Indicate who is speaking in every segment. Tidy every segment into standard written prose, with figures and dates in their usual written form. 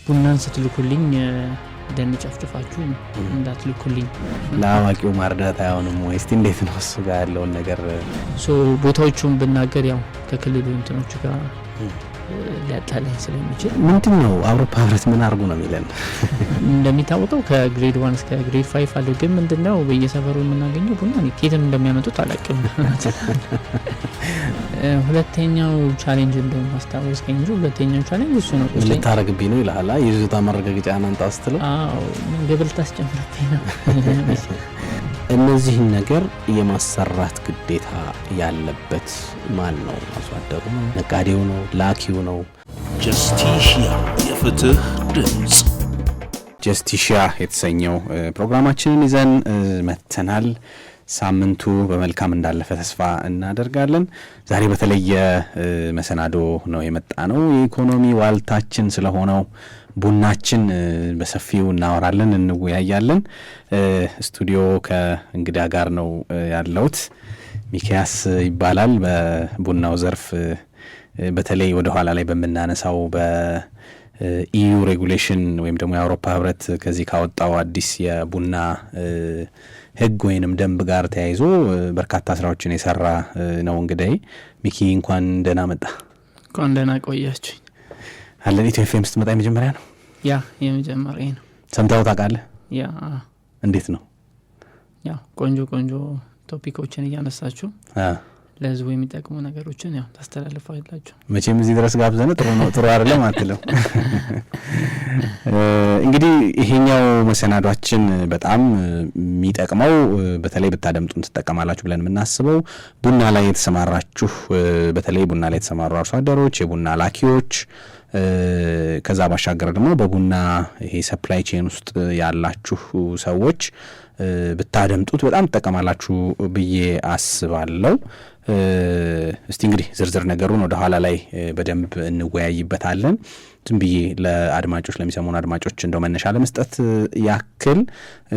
Speaker 1: ቡናን ስትልኩልኝ ደን ጨፍጭፋችሁ እንዳትልኩልኝ
Speaker 2: ለአዋቂው ማርዳት አይሆንም ወይስ እንዴት ነው እሱ ጋር ያለውን ነገር
Speaker 1: ቦታዎቹን ብናገር ያው ከክልሉ እንትኖች ጋር ሊያጣላኝ ስለሚችል
Speaker 2: ምንድነው አውሮፓ ህብረት ምን አርጉ ነው የሚለን?
Speaker 1: እንደሚታወቀው ከግሬድ 1 እስከ ግሬድ 5 አለው። ግን ምንድነው በየሰፈሩ የምናገኘው ቡና ከየትም እንደሚያመጡት አላውቅም። ሁለተኛው ቻሌንጅ እንደውም ማስታወስከኝ እንጂ ሁለተኛው ቻሌንጅ እሱ ነው።
Speaker 2: ልታረግብኝ ነው ይላል ይዞታ ማረጋገጫ አንተ አስተለው
Speaker 1: ግብል ታስጨምርብኝ ነው።
Speaker 2: እነዚህን ነገር የማሰራት ግዴታ ያለበት ማን ነው? አርሶ አደሩ ነው? ነጋዴው ነው? ላኪው ነው?
Speaker 3: ጀስቲሺያ የፍትህ ድምጽ
Speaker 2: ጀስቲሺያ የተሰኘው ፕሮግራማችንን ይዘን መተናል። ሳምንቱ በመልካም እንዳለፈ ተስፋ እናደርጋለን። ዛሬ በተለየ መሰናዶ ነው የመጣ ነው። የኢኮኖሚ ዋልታችን ስለሆነው ቡናችን በሰፊው እናወራለን፣ እንወያያለን። ስቱዲዮ ከእንግዳ ጋር ነው ያለውት። ሚኪያስ ይባላል። በቡናው ዘርፍ በተለይ ወደ ኋላ ላይ በመናነሳው በኢዩ ሬጉሌሽን ወይም ደግሞ የአውሮፓ ህብረት ከዚህ ካወጣው አዲስ የቡና ህግ ወይንም ደንብ ጋር ተያይዞ በርካታ ስራዎችን የሰራ ነው። እንግዲህ ሚኪ እንኳን ደህና መጣ።
Speaker 1: እንኳን ደህና ቆያችሁ።
Speaker 2: አለን ኢትዮ ኤፍኤም ስትመጣ የመጀመሪያ ነው?
Speaker 1: ያ የመጀመሪያ ነው።
Speaker 2: ሰምተኸው ታውቃለህ?
Speaker 1: ያ
Speaker 2: እንዴት ነው?
Speaker 1: ያ ቆንጆ ቶፒኮችን እያነሳችሁ ለህዝቡ የሚጠቅሙ ነገሮችን ያው ታስተላልፋላችሁ።
Speaker 2: መቼም እዚህ ድረስ ጋብዘን ጥሩ አይደለም አትለው። እንግዲህ ይሄኛው መሰናዷችን በጣም የሚጠቅመው በተለይ ብታደምጡን ትጠቀማላችሁ ብለን የምናስበው ቡና ላይ የተሰማራችሁ በተለይ ቡና ላይ የተሰማሩ አርሶ አደሮች፣ የቡና ላኪዎች ከዛ ባሻገር ደግሞ በቡና ይሄ ሰፕላይ ቼን ውስጥ ያላችሁ ሰዎች ብታደምጡት በጣም ትጠቀማላችሁ ብዬ አስባለሁ። እስቲ እንግዲህ ዝርዝር ነገሩን ወደ ኋላ ላይ በደንብ እንወያይበታለን። ዝም ብዬ ለአድማጮች ለሚሰሙን አድማጮች እንደው መነሻ ለመስጠት ያክል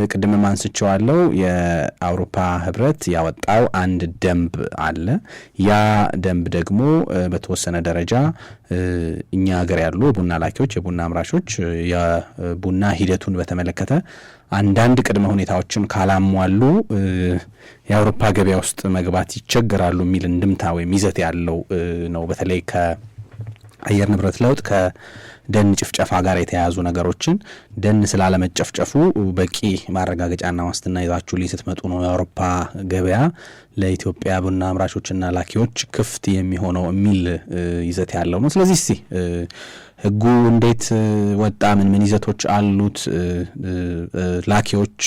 Speaker 2: ቅድም ማንስቸዋለሁ የአውሮፓ ህብረት ያወጣው አንድ ደንብ አለ። ያ ደንብ ደግሞ በተወሰነ ደረጃ እኛ ሀገር ያሉ ቡና ላኪዎች፣ የቡና አምራቾች የቡና ሂደቱን በተመለከተ አንዳንድ ቅድመ ሁኔታዎችን ካላሟሉ የአውሮፓ ገበያ ውስጥ መግባት ይቸገራሉ የሚል እንድምታ ወይም ይዘት ያለው ነው። በተለይ ከአየር ንብረት ለውጥ ከደን ጭፍጨፋ ጋር የተያያዙ ነገሮችን ደን ስላለመጨፍጨፉ በቂ ማረጋገጫና ዋስትና ይዛችሁ ስትመጡ ነው የአውሮፓ ገበያ ለኢትዮጵያ ቡና አምራቾችና ላኪዎች ክፍት የሚሆነው የሚል ይዘት ያለው ነው። ስለዚህ እስቲ ህጉ እንዴት ወጣ? ምን ይዘቶች አሉት? ላኪዎች፣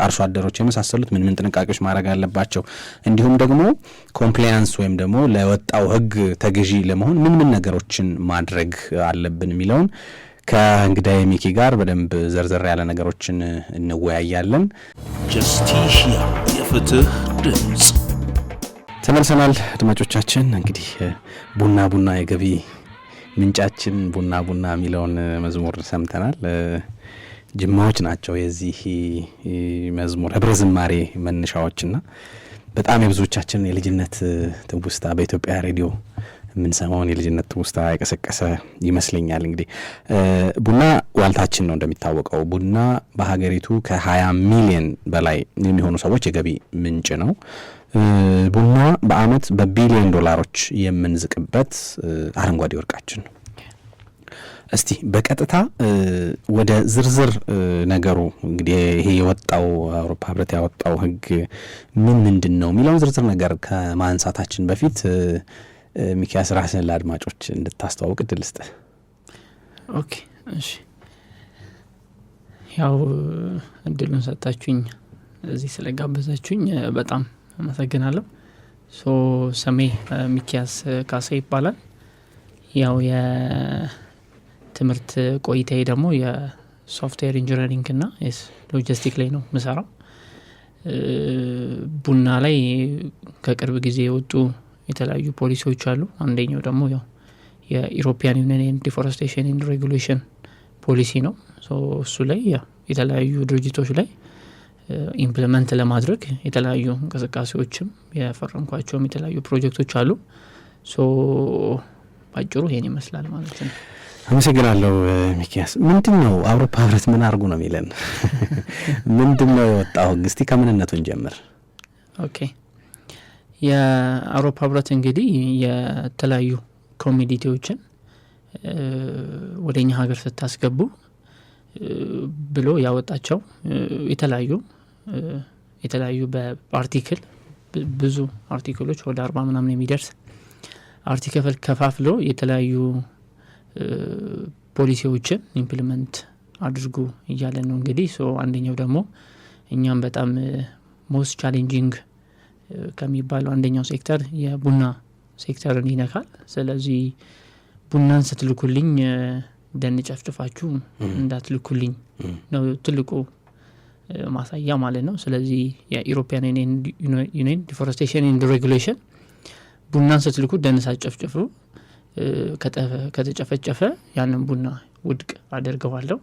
Speaker 2: አርሶ አደሮች የመሳሰሉት ምን ጥንቃቄዎች ማድረግ አለባቸው? እንዲሁም ደግሞ ኮምፕላያንስ ወይም ደግሞ ለወጣው ህግ ተገዢ ለመሆን ምን ነገሮችን ማድረግ አለብን የሚለውን ከእንግዳዬ ሚኪ ጋር በደንብ ዘርዘር ያለ ነገሮችን እንወያያለን።
Speaker 3: ጀስቲሺያ የፍትህ ድምጽ
Speaker 2: ተመልሰናል። አድማጮቻችን እንግዲህ ቡና የገቢ ምንጫችን ቡና የሚለውን መዝሙር ሰምተናል። ጅማዎች ናቸው የዚህ መዝሙር ህብረ ዝማሬ መነሻዎችና በጣም የብዙዎቻችን የልጅነት ትውስታ በኢትዮጵያ ሬዲዮ የምንሰማውን የልጅነት ትውስታ የቀሰቀሰ ይመስለኛል። እንግዲህ ቡና ዋልታችን ነው። እንደሚታወቀው ቡና በሀገሪቱ ከ20 ሚሊዮን በላይ የሚሆኑ ሰዎች የገቢ ምንጭ ነው። ቡና በአመት በቢሊዮን ዶላሮች የምንዝቅበት አረንጓዴ ወርቃችን ነው። እስቲ በቀጥታ ወደ ዝርዝር ነገሩ እንግዲህ ይሄ የወጣው አውሮፓ ህብረት ያወጣው ህግ ምንድነው የሚለውን ዝርዝር ነገር ከማንሳታችን በፊት ሚኪያስ ራስን ለአድማጮች እንድታስተዋውቅ እድል ልስጥ።
Speaker 1: ኦኬ እሺ። ያው እድሉን ሰጣችሁኝ እዚህ ስለጋበዛችሁኝ በጣም አመሰግናለሁ። ስሜ ሚኪያስ ካሳ ይባላል። ያው የትምህርት ቆይታዬ ደግሞ የሶፍትዌር ኢንጂነሪንግ እና ሎጂስቲክ ላይ ነው የምሰራው። ቡና ላይ ከቅርብ ጊዜ የወጡ የተለያዩ ፖሊሲዎች አሉ። አንደኛው ደግሞ ያው የኢሮፒያን ዩኒየን ዲፎረስቴሽን ኤንድ ሬጉሌሽን ፖሊሲ ነው። እሱ ላይ የተለያዩ ድርጅቶች ላይ ኢምፕሊመንት ለማድረግ የተለያዩ እንቅስቃሴዎችም የፈረምኳቸውም የተለያዩ ፕሮጀክቶች አሉ። ባጭሩ ይሄን ይመስላል ማለት ነው።
Speaker 2: አመሰግናለሁ ሚኪያስ። ምንድነው አውሮፓ ህብረት ምን አርጉ ነው የሚለን? ምንድነው የወጣው? እስቲ ከምንነቱን ጀምር።
Speaker 1: ኦኬ የአውሮፓ ህብረት እንግዲህ የተለያዩ ኮሚዲቲዎችን ወደኛ ሀገር ስታስገቡ ብሎ ያወጣቸው የተለያዩ በአርቲክል ብዙ አርቲክሎች ወደ 40 ምናምን የሚደርስ አርቲክል ከፋፍሎ የተለያዩ ፖሊሲዎችን ኢምፕሊመንት አድርጉ እያለ ነው እንግዲህ። አንደኛው ደግሞ እኛም በጣም ሞስት ቻሌንጂንግ ከሚባለው አንደኛው ሴክተር የቡና ሴክተርን ይነካል። ስለዚህ ቡናን ስትልኩልኝ ደን ጨፍጭፋችሁ እንዳትልኩልኝ ነው ትልቁ ማሳያ ማለት ነው። ስለዚህ የኢሮፒያን ዩኒየን ዲፎረስቴሽን ኤንድ ሬጉሌሽን ቡናን ስትልኩ ደን ሳትጨፍጭፉ ከተጨፈጨፈ ያንን ቡና ውድቅ አደርገዋለሁ።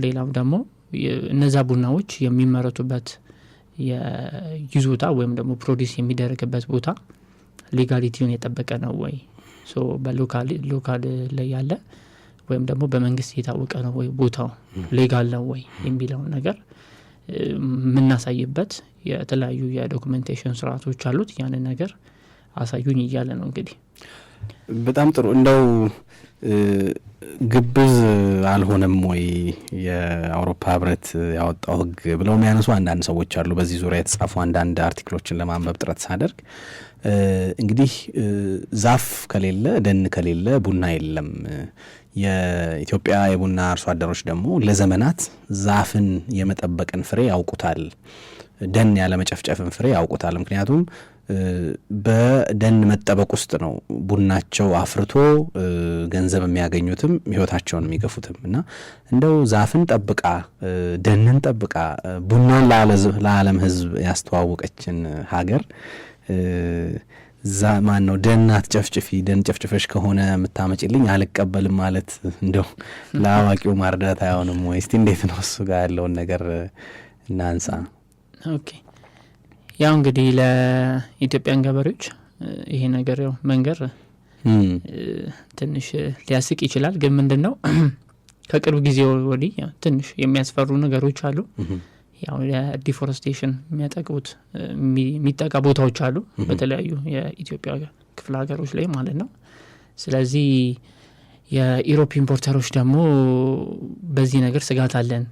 Speaker 1: ሌላም ደግሞ እነዛ ቡናዎች የሚመረቱበት የይዞታ ወይም ደግሞ ፕሮዲስ የሚደረግበት ቦታ ሌጋሊቲውን የጠበቀ ነው ወይ፣ በሎካል ላይ ያለ ወይም ደግሞ በመንግስት የታወቀ ነው ወይ፣ ቦታው ሌጋል ነው ወይ የሚለውን ነገር የምናሳይበት የተለያዩ የዶክመንቴሽን ስርዓቶች አሉት። ያንን ነገር አሳዩኝ እያለ ነው እንግዲህ።
Speaker 2: በጣም ጥሩ። እንደው ግብዝ አልሆነም ወይ የአውሮፓ ህብረት ያወጣው ህግ ብለው የሚያነሱ አንዳንድ ሰዎች አሉ። በዚህ ዙሪያ የተጻፉ አንዳንድ አርቲክሎችን ለማንበብ ጥረት ሳደርግ እንግዲህ ዛፍ ከሌለ ደን ከሌለ ቡና የለም። የኢትዮጵያ የቡና አርሶ አደሮች ደግሞ ለዘመናት ዛፍን የመጠበቅን ፍሬ ያውቁታል፣ ደን ያለመጨፍጨፍን ፍሬ ያውቁታል። ምክንያቱም በደን መጠበቅ ውስጥ ነው ቡናቸው አፍርቶ ገንዘብ የሚያገኙትም ህይወታቸውን የሚገፉትም። እና እንደው ዛፍን ጠብቃ ደንን ጠብቃ ቡናን ለዓለም ህዝብ ያስተዋወቀችን ሀገር ማን ነው? ደን አትጨፍጭፊ፣ ደን ጨፍጭፈሽ ከሆነ የምታመጪልኝ አልቀበልም ማለት እንደው ለአዋቂው ማርዳት አይሆንም ወይ? እስቲ እንዴት ነው እሱ ጋር ያለውን ነገር እናንሳ።
Speaker 1: ኦኬ ያው እንግዲህ ለኢትዮጵያን ገበሬዎች ይሄ ነገር ያው መንገር ትንሽ ሊያስቅ ይችላል። ግን ምንድነው ከቅርብ ጊዜ ወዲህ ትንሽ የሚያስፈሩ ነገሮች አሉ። ያው የዲፎረስቴሽን የሚጠቃ ቦታዎች አሉ በተለያዩ የኢትዮጵያ ክፍለ ሀገሮች ላይ ማለት ነው። ስለዚህ የኢሮፕ ኢምፖርተሮች ደግሞ በዚህ ነገር ስጋት አለን።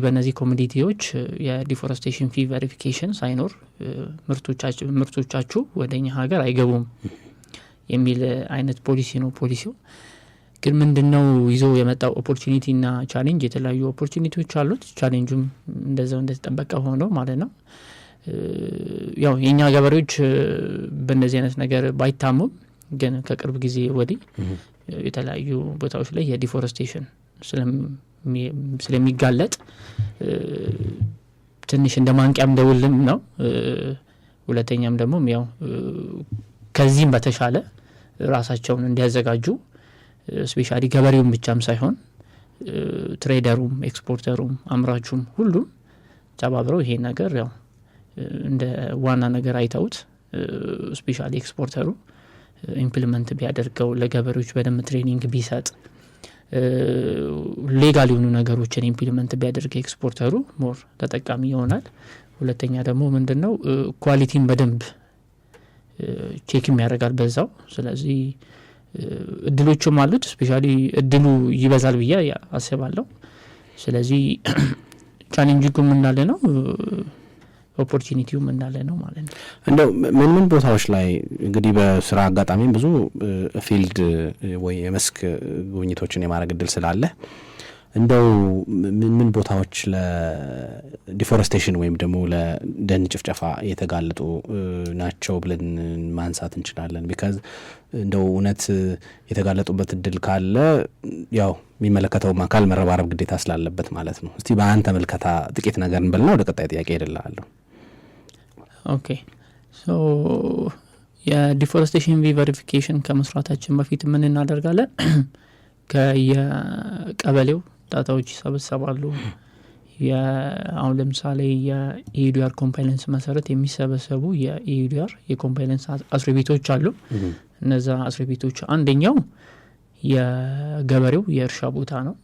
Speaker 1: በነዚህ ኮሚኒቲዎች የዲፎረስቴሽን ፊ ቬሪፊኬሽን ሳይኖር ምርቶቻችሁ ወደኛ ሀገር አይገቡም የሚል አይነት ፖሊሲ ነው ፖሊሲው። ግን ምንድነው ይዞ የመጣው ኦፖርቹኒቲ እና ቻሌንጅ? የተለያዩ ኦፖርቹኒቲዎች አሉት፣ ቻሌንጁም እንደዛው እንደተጠበቀ ሆኖ ማለት ነው። ያው የኛ ገበሬዎች በእንደዚህ አይነት ነገር ባይታሙም ግን ከቅርብ ጊዜ ወዲህ የተለያዩ ቦታዎች ላይ የዲፎረስቴሽን ስለሚጋለጥ ትንሽ እንደ ማንቂያም ደውልም ነው። ሁለተኛም ደግሞ ያው ከዚህም በተሻለ ራሳቸውን እንዲያዘጋጁ ስፔሻሊ ገበሬውም ብቻም ሳይሆን ትሬደሩም፣ ኤክስፖርተሩም፣ አምራቹም ሁሉም ተባብረው ይሄ ነገር ያው እንደ ዋና ነገር አይተውት ስፔሻሊ ኤክስፖርተሩ ኢምፕሊመንት ቢያደርገው፣ ለገበሬዎች በደንብ ትሬኒንግ ቢሰጥ፣ ሌጋል የሆኑ ነገሮችን ኢምፕሊመንት ቢያደርግ ኤክስፖርተሩ ሞር ተጠቃሚ ይሆናል። ሁለተኛ ደግሞ ምንድነው ኳሊቲን በደንብ ቼክም ያደርጋል በዛው። ስለዚህ እድሎቹም አሉት፣ ስፔሻሊ እድሉ ይበዛል ብዬ አስባለሁ። ስለዚህ ቻሌንጂንጉም እንዳለ ነው፣ ኦፖርቹኒቲውም እንዳለ ነው ማለት ነው።
Speaker 2: እንደው ምን ቦታዎች ላይ እንግዲህ በስራ አጋጣሚም ብዙ ፊልድ ወይ የመስክ ጉብኝቶችን የማድረግ እድል ስላለ እንደው ምን ቦታዎች ለዲፎረስቴሽን ወይም ደግሞ ለደን ጭፍጨፋ የተጋለጡ ናቸው ብለን ማንሳት እንችላለን? ቢካዝ እንደው እውነት የተጋለጡበት እድል ካለ ያው የሚመለከተውም አካል መረባረብ ግዴታ ስላለበት ማለት ነው። እስቲ በአንተ መልከታ ጥቂት ነገር እንበልና ወደ ቀጣይ ጥያቄ ሄድላለሁ።
Speaker 1: ኦኬ የዲፎረስቴሽን ቬሪፊኬሽን ከመስራታችን በፊት ምን እናደርጋለን? ከየቀበሌው ዳታዎች ይሰበሰባሉ። አሁን ለምሳሌ የኢዩዲአር ኮምፓይለንስ መሰረት የሚሰበሰቡ የኢዩዲአር የኮምፓይለንስ አስሪቤቶች አሉ። እነዛ እስር ቤቶች አንደኛው የገበሬው የእርሻ ቦታ ነው።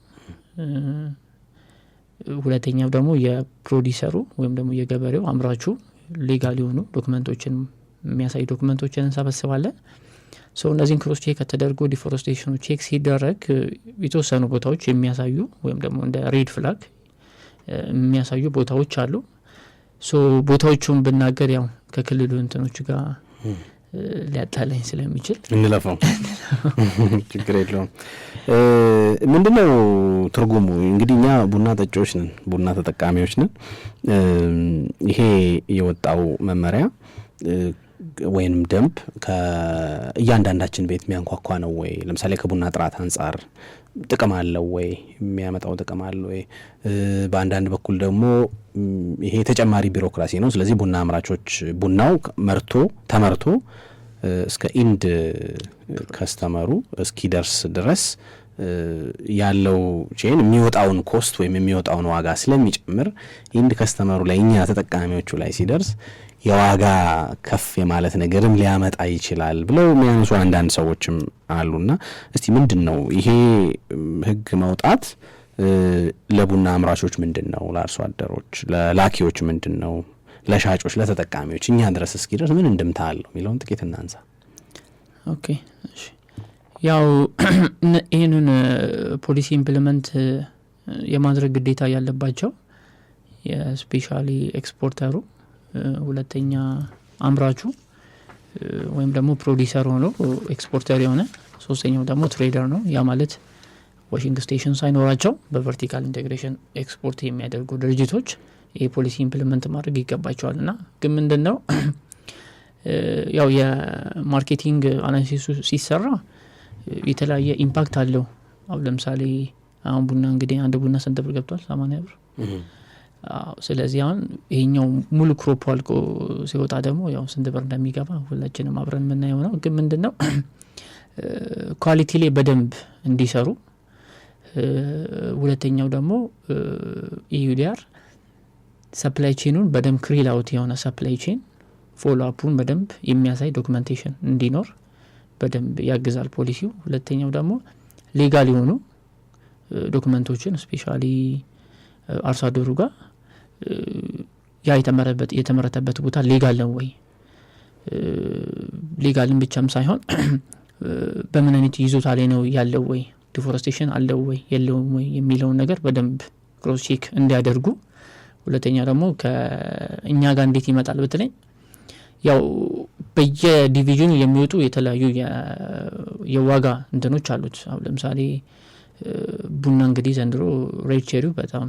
Speaker 1: ሁለተኛው ደግሞ የፕሮዲሰሩ ወይም ደግሞ የገበሬው አምራቹ ሌጋል የሆኑ ዶክመንቶችን የሚያሳይ ዶክመንቶችን እንሰበስባለን። እነዚህን ክሮስ ቼክ ከተደርጎ ዲፎረስቴሽኑ ቼክ ሲደረግ የተወሰኑ ቦታዎች የሚያሳዩ ወይም ደግሞ እንደ ሬድ ፍላግ የሚያሳዩ ቦታዎች አሉ። ቦታዎቹን ብናገር ያው ከክልሉ እንትኖች ጋር ሊያጣላኝ ስለሚችል
Speaker 2: እንለፈው ችግር የለውም። ምንድነው ትርጉሙ? እንግዲህ እኛ ቡና ጠጪዎች ነን፣ ቡና ተጠቃሚዎች ነን። ይሄ የወጣው መመሪያ ወይንም ደንብ ከእያንዳንዳችን ቤት የሚያንኳኳ ነው ወይ? ለምሳሌ ከቡና ጥራት አንጻር ጥቅም አለው ወይ? የሚያመጣው ጥቅም አለው ወይ? በአንዳንድ በኩል ደግሞ ይሄ ተጨማሪ ቢሮክራሲ ነው። ስለዚህ ቡና አምራቾች ቡናው ተመርቶ እስከ ኢንድ ከስተመሩ እስኪደርስ ድረስ ያለው ቼን የሚወጣውን ኮስት ወይም የሚወጣውን ዋጋ ስለሚጨምር ኢንድ ከስተመሩ ላይ እኛ ተጠቃሚዎቹ ላይ ሲደርስ የዋጋ ከፍ የማለት ነገርም ሊያመጣ ይችላል ብለው የሚያነሱ አንዳንድ ሰዎችም አሉና እስቲ ምንድነው ይሄ ህግ መውጣት ለቡና አምራቾች ምንድነው፣ ለአርሶ አደሮች፣ ለላኪዎች ምንድነው፣ ለሻጮች፣ ለተጠቃሚዎች እኛ ድረስ እስኪደርስ ምን እንደምታ አለው የሚለውን ጥቂት እናንሳ።
Speaker 1: ኦኬ እሺ። ያው ይሄንን ፖሊሲ ኢምፕሊመንት የማድረግ ግዴታ ያለባቸው የስፔሻሊ ኤክስፖርተሩ፣ ሁለተኛ አምራቹ ወይም ደግሞ ፕሮዲሰር ሆኖ ኤክስፖርተር የሆነ፣ ሶስተኛው ደግሞ ትሬደር ነው። ያ ማለት ዋሽንግ ስቴሽን ሳይኖራቸው በቨርቲካል ኢንቴግሬሽን ኤክስፖርት የሚያደርጉ ድርጅቶች ይሄ ፖሊሲ ኢምፕሊመንት ማድረግ ይገባቸዋል። እና ግን ምንድነው ያው የማርኬቲንግ አናሊሲሱ ሲሰራ የተለያየ ኢምፓክት አለው። አሁን ለምሳሌ አሁን ቡና እንግዲህ አንድ ቡና ስንት ብር ገብቷል? 80 ብር። ስለዚህ አሁን ይሄኛው ሙሉ ክሮፕ አልቆ ሲወጣ ደግሞ ያው ስንት ብር እንደሚገባ ሁላችንም አብረን የምናየው ነው። ግን ምንድነው ኳሊቲ ላይ በደንብ እንዲሰሩ፣ ሁለተኛው ደግሞ ኢዩዲአር ሰፕላይ ቼኑን በደንብ ክሪል አውት የሆነ ሰፕላይ ቼን ፎሎ አፑን በደንብ የሚያሳይ ዶክመንቴሽን እንዲኖር በደንብ ያግዛል ፖሊሲው። ሁለተኛው ደግሞ ሌጋል የሆኑ ዶክመንቶችን ስፔሻሊ አርሶ አደሩ ጋር ያ የተመረተበት ቦታ ሌጋል ነው ወይ፣ ሌጋልን ብቻም ሳይሆን በምን አይነት ይዞታ ላይ ነው ያለው ወይ፣ ዲፎረስቴሽን አለው ወይ የለውም ወይ የሚለውን ነገር በደንብ ክሮስ ቼክ እንዲያደርጉ። ሁለተኛ ደግሞ ከእኛ ጋር እንዴት ይመጣል በተለይ ያው በየዲቪዥኑ የሚወጡ የተለያዩ የዋጋ እንትኖች አሉት። አሁን ለምሳሌ ቡና እንግዲህ ዘንድሮ ሬድ ቼሪው በጣም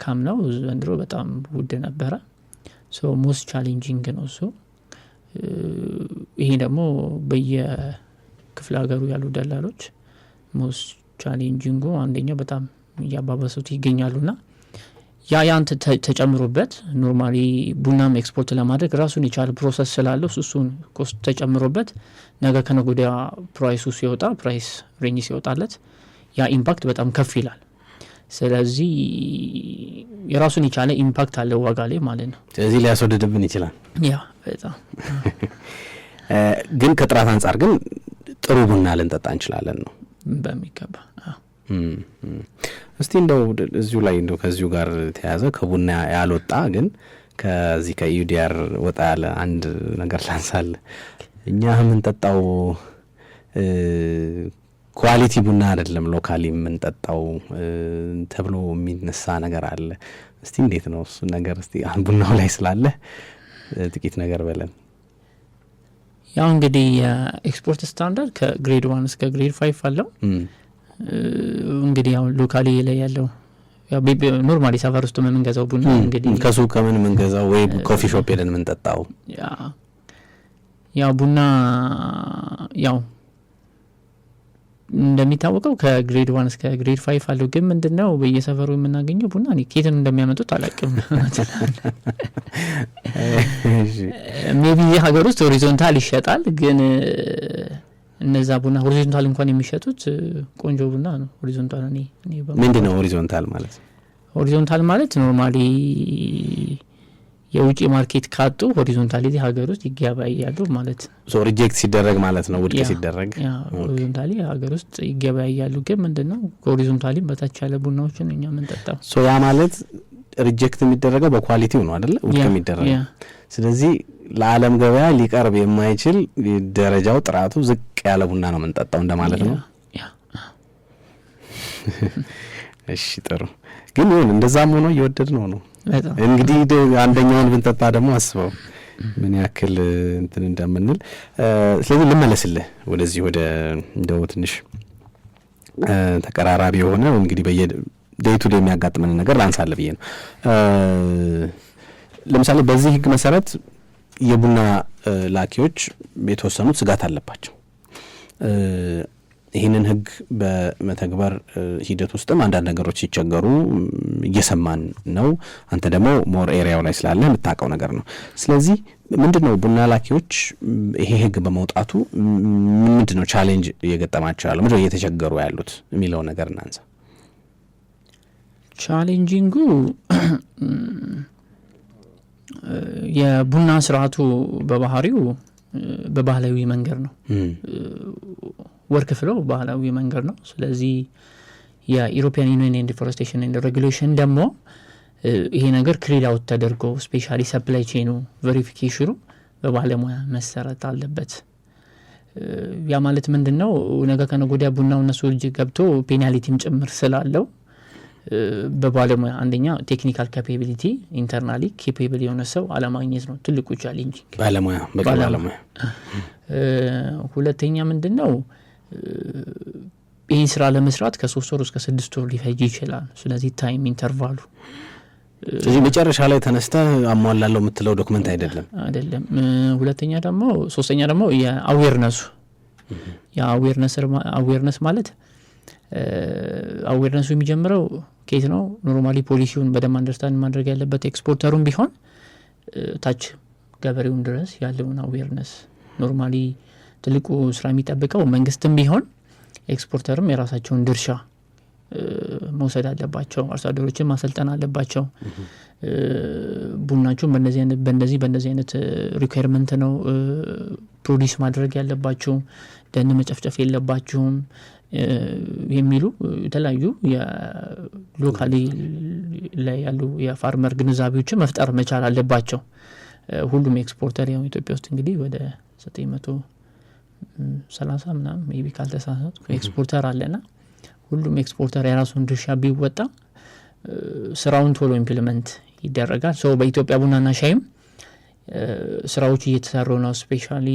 Speaker 1: ካምናው ዘንድሮ በጣም ውድ ነበረ። ሞስት ቻሌንጂንግ ነው እሱ። ይሄ ደግሞ በየክፍለ ሀገሩ ያሉ ደላሎች ሞስት ቻሌንጂንጉ አንደኛው በጣም እያባበሱት ይገኛሉና ያንተ ተጨምሮበት ኖርማሊ ቡናም ኤክስፖርት ለማድረግ ራሱን የቻለ ፕሮሰስ ስላለው እሱን ኮስት ተጨምሮበት ነገ ከነጎዲያ ፕራይሱ ሲወጣ ፕራይስ ሬንጅ ሲወጣለት ያ ኢምፓክት በጣም ከፍ ይላል። ስለዚህ የራሱን የቻለ ኢምፓክት አለው ዋጋ ላይ ማለት ነው።
Speaker 2: ስለዚህ ሊያስወድድብን ይችላል።
Speaker 1: ያ በጣም
Speaker 2: ግን ከጥራት አንጻር ግን ጥሩ ቡና ልንጠጣ እንችላለን ነው
Speaker 1: በሚገባ።
Speaker 2: እስቲ እንደው እዚሁ ላይ እንደው ከዚሁ ጋር ተያዘ ከቡና ያልወጣ ግን ከዚህ ከዩዲአር ወጣ ያለ አንድ ነገር ላንሳል። እኛ የምንጠጣው ኳሊቲ ቡና አይደለም ሎካሊ የምንጠጣው ተብሎ የሚነሳ ነገር አለ። እስቲ እንዴት ነው እሱ ነገር? እስቲ አሁን ቡናው ላይ ስላለ ጥቂት ነገር በለን።
Speaker 1: ያው እንግዲህ የኤክስፖርት ስታንዳርድ ከግሬድ 1 እስከ ግሬድ 5 አለው። እንግዲህ ያው ሎካሊ ላይ ያለው ያው ኖርማሊ ሰፈር ውስጥ የምንገዛው ቡና እንግዲህ
Speaker 2: ከሱቅ ከምን የምንገዛው ወይ ኮፊ ሾፕ ሄደን የምንጠጣው
Speaker 1: ያው ቡና ያው እንደሚታወቀው ከግሬድ 1 እስከ ግሬድ 5 አለው። ግን ምንድነው በየሰፈሩ የምናገኘው ቡና እኔ ከየት እንደሚያመጡት አላውቅም። ሜቢ ሀገር ውስጥ ሆሪዞንታል ይሸጣል። ግን እነዛ ቡና ሆሪዞንታል እንኳን የሚሸጡት ቆንጆ ቡና ነው። ሆሪዞንታል እኔ
Speaker 2: ምንድነው ሆሪዞንታል ማለት?
Speaker 1: ሆሪዞንታል ማለት ኖርማሊ የውጪ ማርኬት ካጡ ሆሪዞንታሊ ሀገር ውስጥ ይገበያያሉ ማለት
Speaker 2: ሶ ሪጀክት ሲደረግ ማለት ነው ውድቅ ሲደረግ
Speaker 1: ሆሪዞንታሊ ሀገር ውስጥ ይገበያያሉ ግን ምንድነው ሆሪዞንታሊ በታች ያለ ቡናዎችን እኛ ምንጠጣው
Speaker 2: ሶ ያ ማለት ሪጀክት የሚደረገው በኳሊቲው ነው አይደል ውድቅ የሚደረገው ስለዚህ ለዓለም ገበያ ሊቀርብ የማይችል ደረጃው ጥራቱ ዝቅ ያለ ቡና ነው ምንጠጣው እንደማለት ነው እሺ ጥሩ ግን ይሁን እንደዛም ሆኖ እየወደድ ነው እንግዲህ አንደኛውን ብንጠጣ ደግሞ አስበው ምን ያክል እንትን እንደምንል ስለዚህ ልመለስልህ ወደዚህ ወደ እንደው ትንሽ ተቀራራቢ የሆነ እንግዲህ በየዴይ ቱ ዴይ የሚያጋጥመን ነገር ላንሳለ ብዬ ነው ለምሳሌ በዚህ ህግ መሰረት የቡና ላኪዎች የተወሰኑት ስጋት አለባቸው ይሄንን ህግ በመተግበር ሂደት ውስጥም አንዳንድ ነገሮች ሲቸገሩ እየሰማን ነው አንተ ደግሞ ሞር ኤሪያው ላይ ስላለ የምታውቀው ነገር ነው ስለዚህ ምንድነው ቡና ላኪዎች ይሄ ህግ በመውጣቱ ምንድነው ቻሌንጅ እየገጠማቸው ያለው ምንድነው እየተቸገሩ ያሉት የሚለው ነገር እናንሳ
Speaker 1: ቻሌንጂንጉ የቡና ስርዓቱ በባህሪው በባህላዊ መንገድ ነው ወርክ ፍሎው ባህላዊ መንገድ ነው ስለዚህ የኢሮፒያን ዩኒየን ኤንድ ዲፎረስቴሽን ኤንድ ሬጉሌሽን ደግሞ ይሄ ነገር ክሊር አውት ተደርጎ ስፔሻሊ ሰፕላይ ቼኑ ቬሪፊኬሽኑ በባለሙያ መሰረት አለበት ያ ማለት ምንድነው ነገ ከነገ ወዲያ ቡናው እነሱ እጅ ገብቶ ፔናልቲም ጭምር ስላለው በባለሙያ አንደኛ ቴክኒካል ካፓቢሊቲ ኢንተርናሊ ኬፓብል የሆነ ሰው አለማግኘት ነው ትልቁ ቻሌንጅ ባለሙያ ሁለተኛ ምንድነው ይሄን ስራ ለመስራት ከ3 ወር እስከ 6 ወር ሊፈጅ ይችላል ስለዚህ ታይም ኢንተርቫሉ
Speaker 2: ስለዚህ መጨረሻ ላይ ተነስተ አሟላለሁ የምትለው ዶክመንት አይደለም
Speaker 1: ሁለተኛ ደግሞ ሶስተኛ ደግሞ የአዌርነስ ማለት አዌርነሱ የሚጀምረው ኬት ነው ኖርማሊ ፖሊሲውን በደንብ አንደርስታንድ ማድረግ ያለበት ኤክስፖርተሩም ቢሆን ታች ገበሬውን ድረስ ያለውን አዌርነስ ኖርማሊ ትልቁ ስራ የሚጠብቀው መንግስትም ቢሆን ኤክስፖርተርም የራሳቸውን ድርሻ መውሰድ አለባቸው አርሶ አደሮችን ማሰልጠን አለባቸው ቡናቸው በእንደዚህ አይነት ሪኳየርመንት ነው ፕሮዲስ ማድረግ ያለባቸው ደን መጨፍጨፍ የለባቸውም የሚሉ የተለያዩ የሎካሊ ላይ ያሉ የፋርመር ግንዛቤዎችን መፍጠር መቻል አለባቸው ሁሉም ኤክስፖርተር ያው ኢትዮጵያ ውስጥ እንግዲህ ወደ 930 ምናምን ሜቢ ካልተሳሳትኩ ኤክስፖርተር አለና ሁሉም ኤክስፖርተር የራሱን ድርሻ ቢወጣ ስራውን ቶሎ ኢምፕሊመንት ይደረጋል ሶ በኢትዮጵያ ቡናና ሻይም ስራዎች እየተሰሩ ነው ስፔሻሊ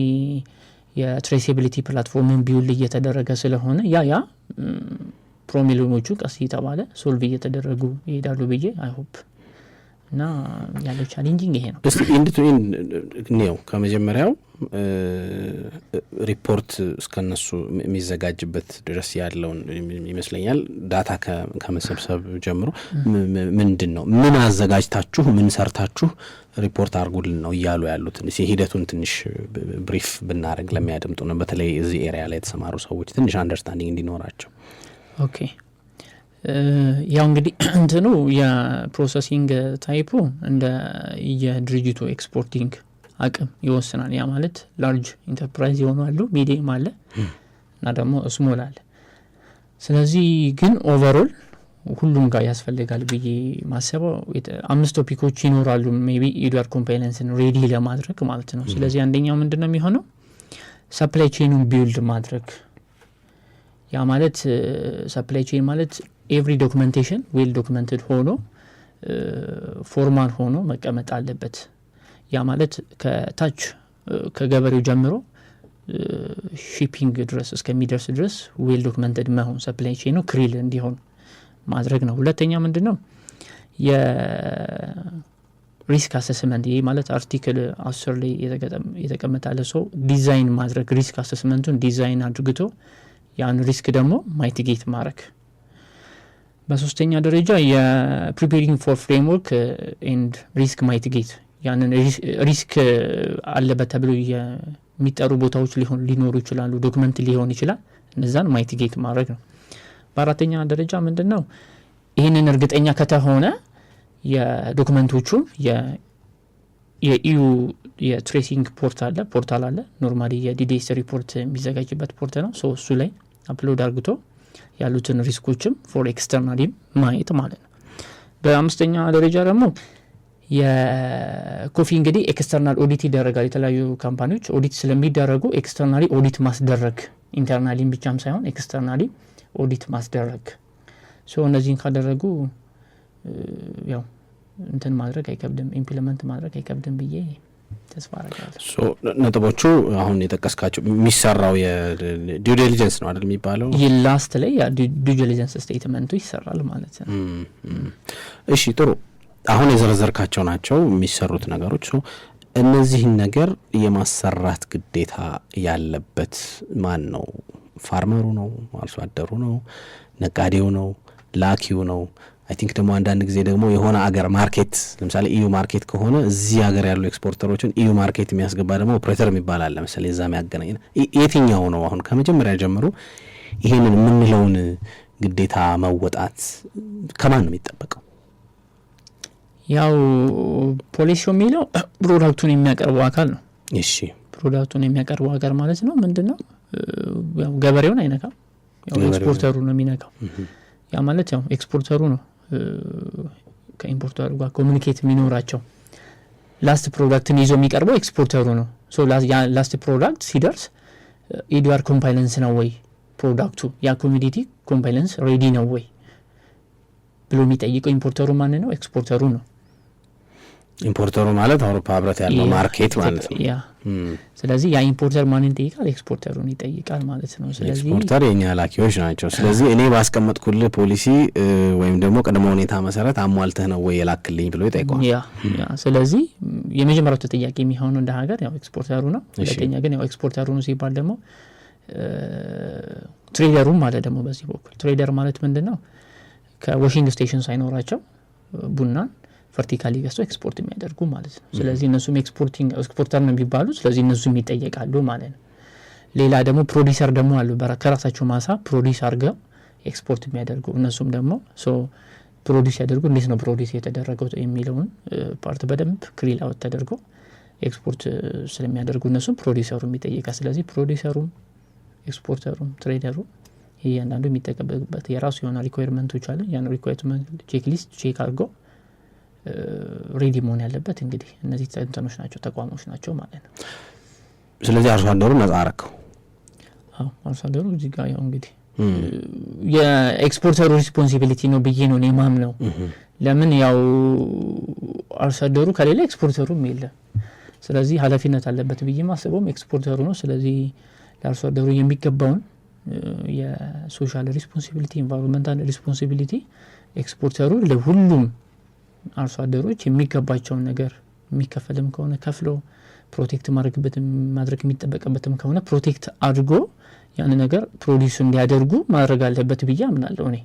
Speaker 1: የትሬሲቢሊቲ ፕላትፎርምን ቢውል እየተደረገ ስለሆነ ያ ፕሮሚሊዮኖቹ ቀስ እየተባለ ሶልቭ እየተደረጉ ይሄዳሉ ብዬ አይ ሆፕ እና ያለው ቻሌንጂንግ ይሄ ነው
Speaker 2: እስቲ ኢንድ ቱ ኢንድ ነው ከመጀመሪያው ሪፖርት እስከነሱ የሚዘጋጅበት ድረስ ያለውን ይመስለኛል ዳታ ከመሰብሰብ ጀምሮ ምንድነው ምን አዘጋጅታችሁ ምን ሰርታችሁ ሪፖርት አርጉልን ነው እያሉ ያሉት ሂደቱን ትንሽ ብሪፍ ብናረግ ለሚያደምጡ ነው በተለይ እዚህ ኤሪያ ላይ የተሰማሩ ሰዎች ትንሽ አንደርስታንዲንግ እንዲኖራቸው
Speaker 1: ኦኬ ያው እንግዲህ እንትኑ የፕሮሰሲንግ ታይፑ እንደ የድርጅቱ ኤክስፖርቲንግ አቅም ይወስናል ያ ማለት ላርጅ ኢንተርፕራይዝ ይሆናሉ ሚዲየም አለ እና ደግሞ ስሞል አለ ስለዚህ ግን ኦቨርኦል ሁሉም ጋር ያስፈልጋል ብዬ ማሰበው 5 ቶፒኮች ይኖራሉ ሜቢ ኢዱአር ኮምፓይለንስን ሬዲ ለማድረግ ማለት ነው ስለዚህ አንደኛው ምንድነው የሚሆነው ሰፕላይ ቼኑን ቢልድ ማድረግ ያ ማለት ሰፕላይ ቼን ማለት ኤቭሪ ዶክመንቴሽን ዌል ዶክመንትድ ሆኖ ፎርማል ሆኖ መቀመጥ አለበት ያ ማለት ከታች ከገበሬው ጀምሮ ሺፒንግ ድረስ እስከሚደርስ ድረስ ዌል ዶክመንትድ መሆን ሰፕላይ ቼኑ ክሪል እንዲሆን ማድረግ ነው ሁለተኛ ምንድነው የሪስክ አሰስመንት ይሄ ማለት አርቲክል 10 ላይ የተቀመጣለ ሰው ዲዛይን ማድረግ ሪስክ አሰስመንቱን ዲዛይን አድርግቶ ያን ሪስክ ደግሞ ማይቲጌት ማድረግ በሶስተኛ ደረጃ የፕሪፔሪንግ ፎር ፍሬምወርክ ኤንድ ሪስክ ማይቲጌት ያንን ሪስክ አለበት ተብሎ የሚጠሩ ቦታዎች ሊኖሩ ይችላሉ ዶክመንት ሊሆን ይችላል እነዛን ማይቲጌት ማድረግ ነው በአራተኛ ደረጃ ምንድነው ይሄንን እርግጠኛ ከተሆነ የዶክመንቶቹ የኢዩ የትሬሲንግ ፖርታል አለ ኖርማሊ የዲዲኤስ ሪፖርት የሚዘጋጅበት ፖርት ነው። ሶ እሱ ላይ አፕሎድ አድርግቶ ያሉትን ሪስኮችም ፎር ኤክስተርናሊ ማየት ማለት ነው። በአምስተኛ ደረጃ ደግሞ የኮፊ እንግዲህ ኤክስተርናል ኦዲት ይደረጋል። የተለያዩ ካምፓኒዎች ኦዲት ስለሚደረጉ ኤክስተርናሊ ኦዲት ማስደረግ ኢንተርናሊም ብቻም ሳይሆን ኤክስተርናሊ ኦዲት ማስደረግ ሶ እነዚህን ካደረጉ ያው እንትን ማድረግ አይከብድም ኢምፕሊመንት ማድረግ አይከብድም ብዬ ተስፋ አደርጋለሁ።
Speaker 2: ሶ ነጥቦቹ አሁን የጠቀስካቸው የሚሰራው የዲው ዲሊጀንስ ነው አይደል የሚባለው?
Speaker 1: ላስት ላይ ዲው ዲሊጀንስ ስቴትመንቱ ይሰራል ማለት ነው።
Speaker 2: እሺ ጥሩ። አሁን የዘረዘርካቸው ናቸው የሚሰሩት ነገሮች። ሶ እነዚህን ነገር የማሰራት ግዴታ ያለበት ማን ነው? ፋርመሩ ነው? አርሶ አደሩ ነው? ነጋዴው ነው? ላኪው ነው? አይ ቲንክ ደግሞ አንዳንድ ጊዜ ደግሞ የሆነ አገር ማርኬት ለምሳሌ ኢዩ ማርኬት ከሆነ እዚህ ሀገር ያሉ ኤክስፖርተሮችን ኢዩ ማርኬት የሚያስገባ ደግሞ ኦፕሬተር የሚባል አለ መሰለኝ እዛ የሚያገናኝ። የትኛው ነው አሁን ከመጀመሪያ ጀምሮ ይሄንን የምንለውን ግዴታ መወጣት ከማን ነው የሚጠበቀው?
Speaker 1: ያው ፖሊሲው የሚለው ፕሮዳክቱን የሚያቀርበው አካል ነው።
Speaker 2: እሺ
Speaker 1: ፕሮዳክቱን የሚያቀርበው አካል ማለት ነው ምንድነው? ያው ገበሬውን አይነካም፣ ያው ኤክስፖርተሩ ነው የሚነካው። ያ ማለት ያው ኤክስፖርተሩ ነው ከኢምፖርተሩ ጋር ኮሙኒኬት የሚኖራቸው። ላስት ፕሮዳክትን ይዞ የሚቀርበው ኤክስፖርተሩ ነው። ሶ ላስት ፕሮዳክት ሲደርስ ኢዲአር ኮምፓይለንስ ነው ወይ ፕሮዳክቱ ያ ኮሚዲቲ ኮምፓይለንስ ሬዲ ነው ወይ ብሎ የሚጠይቀው ኢምፖርተሩ ማን ነው? ኤክስፖርተሩ ነው። ኢምፖርተሩ ማለት አውሮፓ ህብረት ያለው ማርኬት ማለት ነው። ያ ስለዚህ ያ ኢምፖርተር ማንን ይጠይቃል? ኤክስፖርተሩን ይጠይቃል ማለት ነው። ስለዚህ ኤክስፖርተር የኛ ላኪዎች ናቸው። ስለዚህ እኔ ባስቀመጥኩልህ ፖሊሲ ወይም ደግሞ ቅድመ ሁኔታ መሰረት አሟልተህ ነው ወይ የላክልኝ ብሎ ይጠይቃል። ያ ስለዚህ የመጀመሪያው ተጠያቂ የሚሆነው እንደ ሀገር ያው ኤክስፖርተሩ ነው። ሁለተኛ ግን ያው ኤክስፖርተሩ ነው ሲባል ደግሞ ትሬደሩ ማለት ደግሞ በዚህ በኩል ትሬደር ማለት ምንድነው? ከዋሺንግ ስቴሽን ሳይኖራቸው ቡናን ቨርቲካሊ ገዝተው ኤክስፖርት የሚያደርጉ ማለት ነው። ስለዚህ እነሱም ኤክስፖርተር ነው የሚባሉ፣ ስለዚህ እነሱም ይጠየቃሉ ማለት ነው። ሌላ ደግሞ ፕሮዲሰር ደግሞ አሉ ከራሳቸው ማሳ ፕሮዲስ አድርገው ኤክስፖርት የሚያደርጉ እነሱም ደግሞ ፕሮዲስ ያደርጉ። እንዴት ነው ፕሮዲስ የተደረገው የሚለውን ፓርት በደንብ ክሊር አውት ተደርጎ ኤክስፖርት ስለሚያደርጉ እነሱም ፕሮዲሰሩ ይጠየቃል። ስለዚህ ፕሮዲሰሩም ኤክስፖርተሩም ትሬደሩ እያንዳንዱ የሚጠቀምበት የራሱ የሆነ ሪኳየርመንቶች አለ። ያን ሪኳየርመንት ቼክ ሊስት ቼክ አድርጎ ሬዲ መሆን ያለበት እንግዲህ እነዚህ ተንተኖች ናቸው ተቋሞች ናቸው ማለት ነው። ስለዚህ አርሶ አደሩ ነጻ አረከው። አዎ አርሶ አደሩ እዚህ ጋር ያው እንግዲህ የኤክስፖርተሩ ሪስፖንሲቢሊቲ ነው ብዬ ነው እኔ ማምነው። ለምን ያው አርሶ አደሩ ከሌላ ኤክስፖርተሩም የለም። ስለዚህ ኃላፊነት አለበት ብዬ ማስበውም ኤክስፖርተሩ ነው። ስለዚህ ለአርሶ አደሩ የሚገባውን የሶሻል ሪስፖንሲቢሊቲ ኢንቫይሮንመንታል ሪስፖንሲቢሊቲ ኤክስፖርተሩ ለሁሉም አርሶ አደሮች የሚገባቸውን ነገር የሚከፈልም ከሆነ ከፍሎ ፕሮቴክት ማድረግ የሚጠበቅበትም ከሆነ ፕሮቴክት አድርጎ ያን ነገር ፕሮዲስ እንዲያደርጉ ማድረግ አለበት ብዬ አምናለሁ እኔ።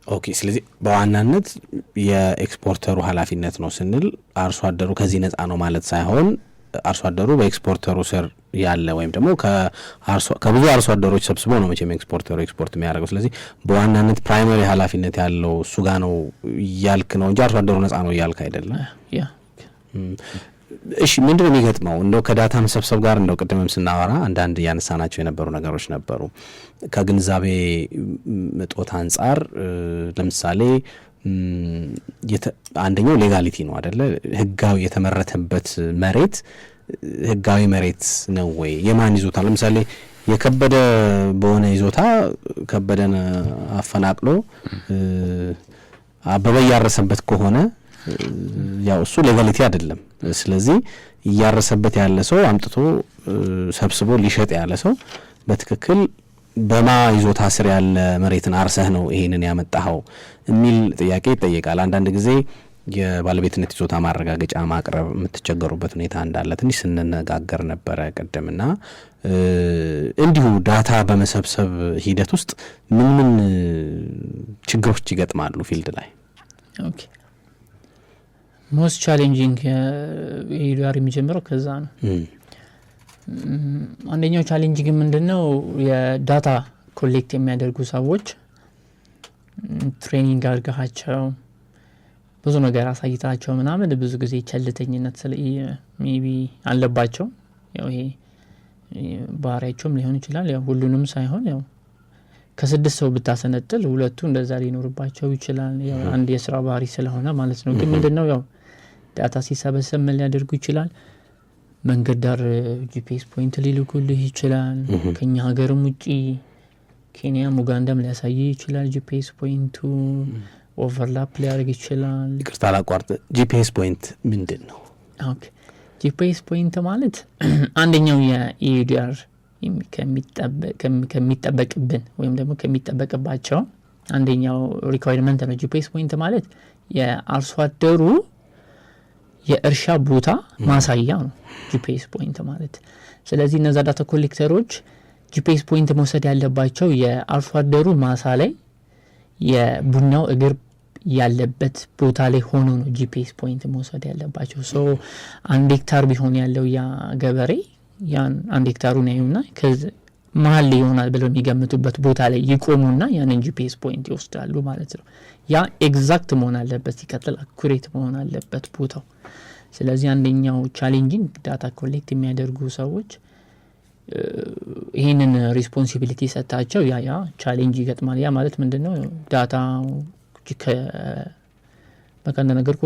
Speaker 1: ኦኬ ስለዚህ በዋናነት የኤክስፖርተሩ ኃላፊነት ነው ስንል አርሶ አደሩ ከዚህ ነጻ ነው ማለት ሳይሆን አርሶ አደሩ በኤክስፖርተሩ ስር ያለ ወይም ደግሞ ከብዙ አርሶ አደሮች ሰብስቦ ነው መቼም ኤክስፖርተሩ ኤክስፖርት የሚያደርገው። ስለዚህ በዋናነት ፕራይመሪ ኃላፊነት ያለው እሱ ጋር ነው እያልክ ነው እንጂ አርሶ አደሩ ነጻ ነው እያልክ አይደለም። እሺ ምንድነው የሚገጥመው? እንደው ከዳታ መሰብሰብ ጋር እንደው ቅድምም ስናወራ አንዳንድ ያነሳናቸው የነበሩ ነገሮች ነበሩ። ከግንዛቤ እጦት አንጻር ለምሳሌ አንደኛው ሌጋሊቲ ነው አይደለ? ህጋዊ የተመረተበት መሬት ህጋዊ መሬት ነው ወይ? የማን ይዞታ? ለምሳሌ የከበደ በሆነ ይዞታ ከበደን አፈናቅሎ አበበ ያረሰበት ከሆነ ያው እሱ ሌጋሊቲ አይደለም። ስለዚህ እያረሰበት ያለ ሰው አምጥቶ ሰብስቦ ሊሸጥ ያለ ሰው በትክክል በማ ይዞታ ስር ያለ መሬትን አርሰህ ነው ይሄንን ያመጣኸው የሚል ጥያቄ ይጠየቃል። አንዳንድ ጊዜ የባለቤትነት ይዞታ ማረጋገጫ ማቅረብ የምትቸገሩበት ሁኔታ እንዳለ ትንሽ ስንነጋገር ነበረ ቀደምና እንዲሁ ዳታ በመሰብሰብ ሂደት ውስጥ ምን ችግሮች ይገጥማሉ ፊልድ ላይ? ኦኬ ሞስት ቻሌንጂንግ ኢዲአር የሚጀምረው ከዛ ነው። አንደኛው ቻሌንጅ ግን ምንድነው የዳታ ኮሌክት የሚያደርጉ ሰዎች ትሬኒንግ አድርጋቸው ብዙ ነገር አሳይታቸው ምናምን ብዙ ጊዜ ቸልተኝነት ሜቢ አለባቸው። ያው ይሄ ባህሪያቸውም ሊሆን ይችላል። ያው ሁሉንም ሳይሆን ያው ከ6 ሰው ብታሰነጥል 2 እንደዛ ሊኖርባቸው ይችላል። ያው አንድ የስራ ባህሪ ስለሆነ ማለት ነው። ግን ምንድነው ያው ዳታ ሲሰበሰብ ምን ሊያደርጉ ይችላል? መንገድ ዳር ጂፒኤስ ፖይንት ሊልኩልህ ይችላል። ከኛ ሀገርም ውጪ ኬንያም ኡጋንዳም ሊያሳይ ይችላል። ጂፒኤስ ፖይንቱ ኦቨርላፕ ሊያደርግ ይችላል።
Speaker 2: ይቅርታ ላቋርጥ፣ ጂፒኤስ ፖይንት ምንድን ነው?
Speaker 1: ኦኬ ጂፒኤስ ፖይንት ማለት አንደኛው የኢዲአር ከሚጠበቅብን ወይም ደግሞ ከሚጠበቅባቸው አንደኛው ሪኳየርመንት ነው። ጂፒኤስ ፖይንት ማለት የአርሶ አደሩ የእርሻ ቦታ ማሳያ ነው ጂፒኤስ ፖይንት ማለት። ስለዚህ እነዛ ዳታ ኮሌክተሮች ጂፒኤስ ፖይንት መውሰድ ያለባቸው የአርሶ አደሩ ማሳ ላይ የቡናው እግር ያለበት ቦታ ላይ ሆኖ ነው ጂፒኤስ ፖይንት መውሰድ ያለባቸው። ሶ 1 ሄክታር ቢሆን ያለው ያ ገበሬ ያን 1 ሄክታሩን ያዩና መሀል ላይ ይሆናል ብለው የሚገምቱበት ቦታ ላይ ይቆሙና ያንን ጂፒኤስ ፖይንት ይወስዳሉ ማለት ነው። ያ ኤግዛክት መሆን አለበት፣ ሲቀጥል አኩሬት መሆን አለበት ቦታው። ስለዚህ አንደኛው ቻሌንጂንግ ዳታ ኮሌክት የሚያደርጉ ሰዎች ይህንን ሪስፖንሲቢሊቲ ሰጣቸው ያ ቻሌንጅ ይገጥማል። ያ ማለት ምንድነው? ዳታ በቃ እንደነገርኩ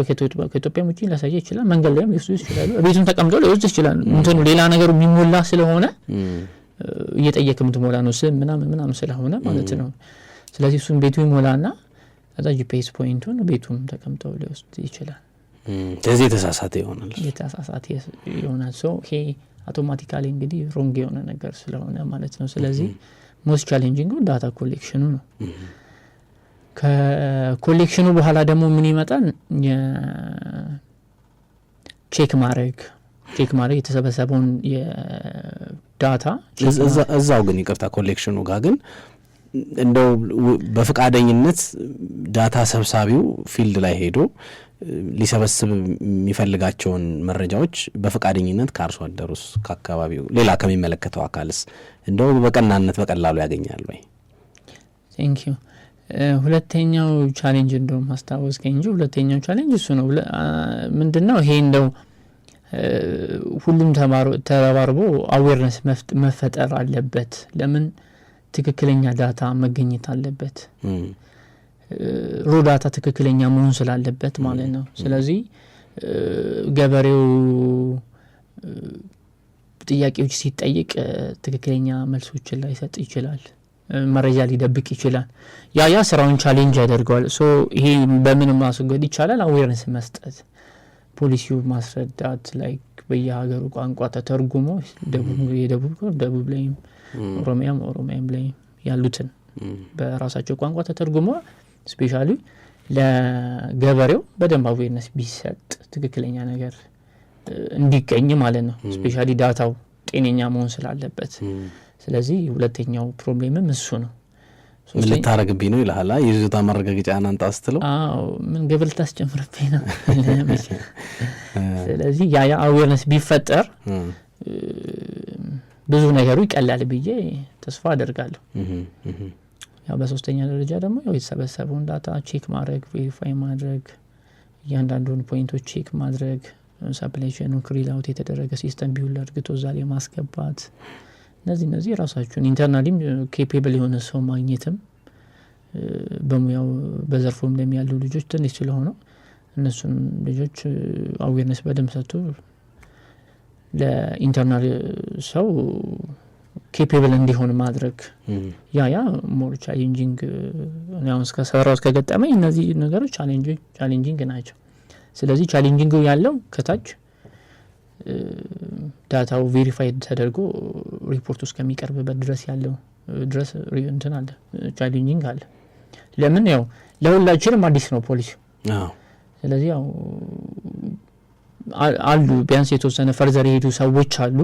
Speaker 1: ከኢትዮጵያ ውጪ ሊያሳይ ይችላል። መንገድ ላይም ሊወስዱ ይችላሉ። ቤቱን ተቀምጠው ሊወስድ ይችላል። እንትኑ ሌላ ነገሩ የሚሞላ ስለሆነ እየጠየቅ የምትሞላ ነው ስም ምናምን ስለሆነ ማለት ነው። ስለዚህ እሱን ቤቱ ይሞላና ከዛ ጂፒኤስ ፖይንቱን ቤቱን ተቀምጠው ሊወስድ ይችላል።
Speaker 2: ስለዚህ የተሳሳተ ይሆናል። ሶ ይሄ አውቶማቲካሊ እንግዲህ ሮንግ የሆነ ነገር ስለሆነ ማለት ነው። ስለዚህ ሞስት ቻሌንጂንግ ዳታ ኮሌክሽኑ ነው። ከኮሌክሽኑ በኋላ ደግሞ ምን ይመጣል? ቼክ ማድረግ የተሰበሰበውን የዳታ እዛው ግን ይቅርታ ኮሌክሽኑ ጋር ግን እንደው በፍቃደኝነት ዳታ ሰብሳቢው ፊልድ ላይ ሄዶ ሊሰበስብ የሚፈልጋቸውን መረጃዎች በፍቃደኝነት ከአርሶ አደሩስ ከአካባቢው ሌላ ከሚመለከተው አካልስ እንደው በቀናነት በቀላሉ ያገኛል ወይ?
Speaker 1: ቴንክ ዩ። ሁለተኛው ቻሌንጅ እንደው ማስታወስከኝ እንጂ ሁለተኛው ቻሌንጅ እሱ ነው። ምንድነው ይሄ? እንደው ሁሉም ተረባርቦ አዌርነስ መፈጠር አለበት። ለምን ትክክለኛ ዳታ መገኘት አለበት። ሮ ዳታ ትክክለኛ መሆን ስላለበት ማለት ነው። ስለዚህ ገበሬው ጥያቄዎች ሲጠይቅ ትክክለኛ መልሶችን ላይሰጥ ይችላል፣ መረጃ ሊደብቅ ይችላል። ያ ስራውን ቻሌንጅ ያደርገዋል። ሶ ይሄ በምን ማስወገድ ይቻላል? አዌርነስ መስጠት፣ ፖሊሲው ማስረዳት፣ ላይክ በየሀገሩ ቋንቋ ተተርጉሞ ደቡብ ላይም ኦሮሚያም ላይ ያሉትን በራሳቸው ቋንቋ ተተርጉሞ ስፔሻሊ ለገበሬው በደንብ አዌርነስ ቢሰጥ ትክክለኛ ነገር እንዲገኝ ማለት ነው። ስፔሻሊ ዳታው ጤነኛ መሆን ስላለበት። ስለዚህ ሁለተኛው ፕሮብሌምም እሱ ነው።
Speaker 2: ምን ልታረግብኝ ነው ይልሃል። የይዞታ ማረጋገጫ አንተ አስተለው
Speaker 1: ምን ግብል ታስጨምርብኝ ነው። ስለዚህ ያ አዌርነስ ቢፈጠር ብዙ ነገሩ ይቀላል ብዬ ተስፋ አደርጋለሁ። ያው በሶስተኛ ደረጃ ደግሞ ያው የተሰበሰበውን ዳታ ቼክ ማድረግ፣ ቬሪፋይ ማድረግ፣ እያንዳንዱን ፖይንቶች ቼክ ማድረግ፣ ሰፕላይ ቼኑን ክሪል አውት የተደረገ ሲስተም ቢውል አድርጎ እዛ ላይ ማስገባት፣ እነዚህ ራሳቸውን ኢንተርናሊም ኬፔብል የሆነ ሰው ማግኘትም በሙያው በዘርፉም እንደሚያሉ ልጆች ትንሽ ስለሆነ እነሱን ልጆች አዌርነስ በደንብ ሰጥቶ ለኢንተርናል ሰው ኬፔብል እንዲሆን ማድረግ ያ ሞር ቻሌንጂንግ ነው። እስከ ገጠመኝ እነዚህ ነገሮች ቻሌንጂንግ ናቸው። ስለዚህ ቻሌንጂንግ ያለው ከታች ዳታው ቬሪፋይድ ተደርጎ ሪፖርት ውስጥ ከሚቀርብበት ድረስ ያለው ድረስ እንትን አለ፣ ቻሌንጂንግ አለ። ለምን ያው ለሁላችንም አዲስ ነው ፖሊሲው። ስለዚህ ያው አሉ ቢያንስ የተወሰነ ፈርዘር የሄዱ ሰዎች አሉ፣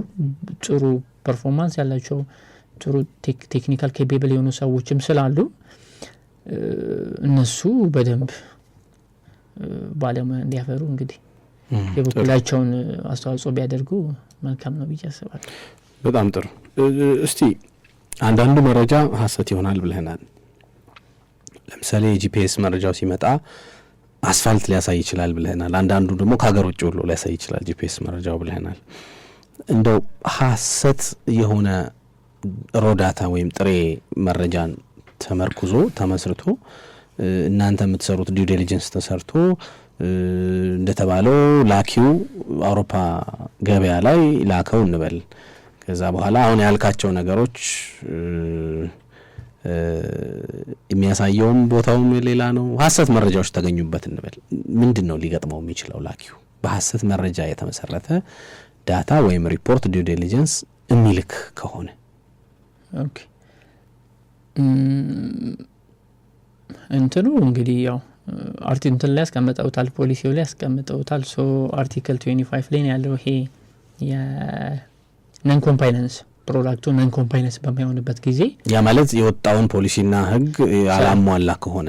Speaker 1: ጥሩ ፐርፎርማንስ ያላቸው ጥሩ ቴክኒካል ኬፔብል የሆኑ ሰዎችም ስላሉ እነሱ በደንብ ባለሙያ እንዲያፈሩ እንግዲህ የበኩላቸውን አስተዋጽኦ ቢያደርጉ መልካም ነው ብዬ አስባለሁ።
Speaker 2: በጣም ጥሩ። እስቲ አንዳንዱ መረጃ ሀሰት ይሆናል ብለናል። ለምሳሌ የጂፒኤስ መረጃው ሲመጣ አስፋልት ሊያሳይ ይችላል ብለናል። አንዳንዱ ደግሞ ከሀገር ውጭ ሁሉ ሊያሳይ ይችላል ጂፒኤስ መረጃው ብለናል። እንደው ሐሰት የሆነ ሮዳታ ወይም ጥሬ መረጃን ተመስርቶ እናንተ የምትሰሩት ዲው ዲሊጀንስ ተሰርቶ እንደተባለው ላኪው አውሮፓ ገበያ ላይ ላከው እንበል። ከዛ በኋላ አሁን ያልካቸው ነገሮች የሚያሳየውም ቦታውም ሌላ ነው፣ ሐሰት መረጃዎች ተገኙበት እንበል። ምንድነው ሊገጥመው የሚችለው ላኪው በሐሰት መረጃ የተመሰረተ ዳታ ወይም ሪፖርት ዲው ዲሊጀንስ የሚልክ ከሆነ?
Speaker 1: ኦኬ እንትኑ እንግዲህ ያው እንትን ላይ ያስቀምጠውታል፣ ፖሊሲው ላይ ያስቀምጠውታል። ሶ አርቲክል 25 ላይ ያለው ይሄ የነን ኮምፓይለንስ ፕሮዳክቱ ነን ኮምፓይለንስ በማይሆንበት ጊዜ
Speaker 2: ያ ማለት የወጣውን ፖሊሲና ህግ አላሟላ ከሆነ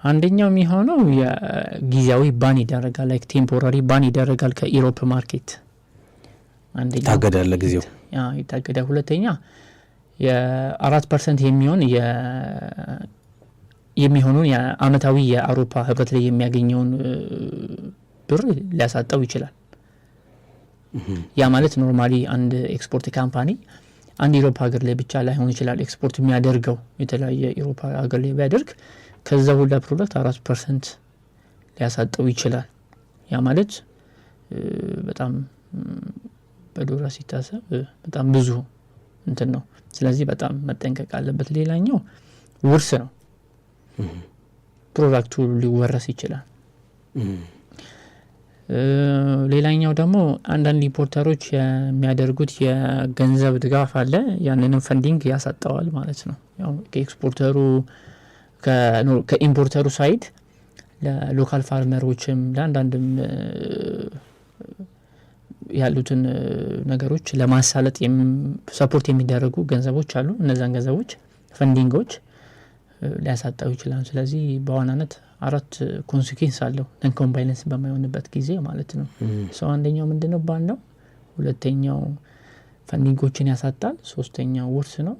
Speaker 1: አንደኛው የሚሆነው የጊዜያዊ ባን ይደረጋል፣ ላይክ ቴምፖራሪ ባን ይደረጋል ከኢሮፕ ማርኬት። አንደኛው
Speaker 2: ታገዳለ ጊዜው
Speaker 1: ይታገዳ። ሁለተኛ የ4% የሚሆኑን የአመታዊ የአውሮፓ ህብረት ላይ የሚያገኘውን ብር ሊያሳጣው ይችላል። ያ ማለት ኖርማሊ አንድ ኤክስፖርት ካምፓኒ አንድ ኢሮፓ ሀገር ላይ ብቻ ላይሆን ይችላል ኤክስፖርት የሚያደርገው፣ የተለያየ ኢሮፓ ሀገር ላይ ቢያደርግ ከዛ ሁላ ፕሮዳክት 4% ሊያሳጣው ይችላል። ያ ማለት በጣም በዶላር ሲታሰብ በጣም ብዙ እንትን ነው። ስለዚህ በጣም መጠንቀቅ አለበት። ሌላኛው ውርስ ነው። ፕሮዳክቱ ሊወረስ ይችላል። ሌላኛው ደግሞ አንዳንድ ኢምፖርተሮች የሚያደርጉት የገንዘብ ድጋፍ አለ። ያንንም ፈንዲንግ ያሳጣዋል ማለት ነው። ያው ከኤክስፖርተሩ ከኢምፖርተሩ ሳይድ ለሎካል ፋርመሮችም ለአንዳንድም ያሉትን ነገሮች ለማሳለጥ ሰፖርት የሚደረጉ ገንዘቦች አሉ። እነዛን ገንዘቦች ፈንዲንጎች ሊያሳጣው ይችላል። ስለዚህ በዋናነት 4 ኮንሲኩዌንስ አለው ነን ኮምባይለንስ በማይሆንበት ጊዜ ማለት ነው። ሰው አንደኛው ምንድነው ባን ነው፣ ሁለተኛው ፈንዲንጎችን ያሳጣል፣ ሶስተኛው ውርስ ነው፣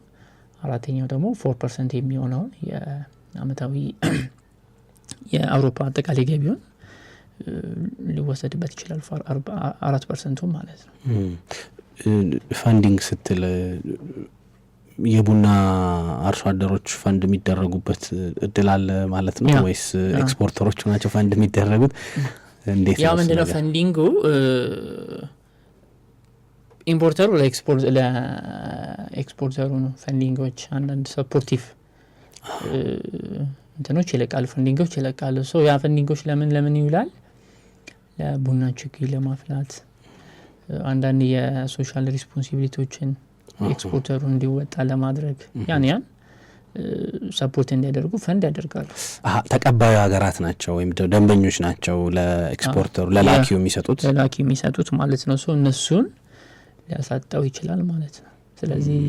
Speaker 1: አራተኛው ደግሞ 4% የሚሆነውን የአመታዊ የአውሮፓ አጠቃላይ ገቢውን ሊወሰድበት ይችላል። 4% ማለት ነው።
Speaker 2: ፈንዲንግ ስትል የቡና አርሶ አደሮች ፈንድ የሚደረጉበት እድል አለ ማለት ነው ወይስ ኤክስፖርተሮች ናቸው ፈንድ የሚደረጉት? እንዴት ነው?
Speaker 1: ያ ምንድነው ፈንዲንጉ? ኢምፖርተሩ ለኤክስፖርተሩ ነው ፈንዲንጎች። አንዳንድ ሰፖርቲቭ እንትኖች ይለቃሉ፣ ፈንዲንጎች ይለቃሉ። ሶ ያ ፈንዲንጎች ለምን ይውላል? ለቡና ችግኝ ለማፍላት፣ አንዳንድ የሶሻል ሪስፖንሲቢሊቲዎችን ኤክስፖርተሩ እንዲወጣ ለማድረግ ያን ሰፖርት እንዲያደርጉ ፈንድ ያደርጋሉ።
Speaker 2: ተቀባዩ ሀገራት ናቸው ወይም ደንበኞች ናቸው ለኤክስፖርተሩ ለላኪው የሚሰጡት ማለት ነው። ሶ እነሱን ሊያሳጣው ይችላል ማለት ነው። ስለዚህ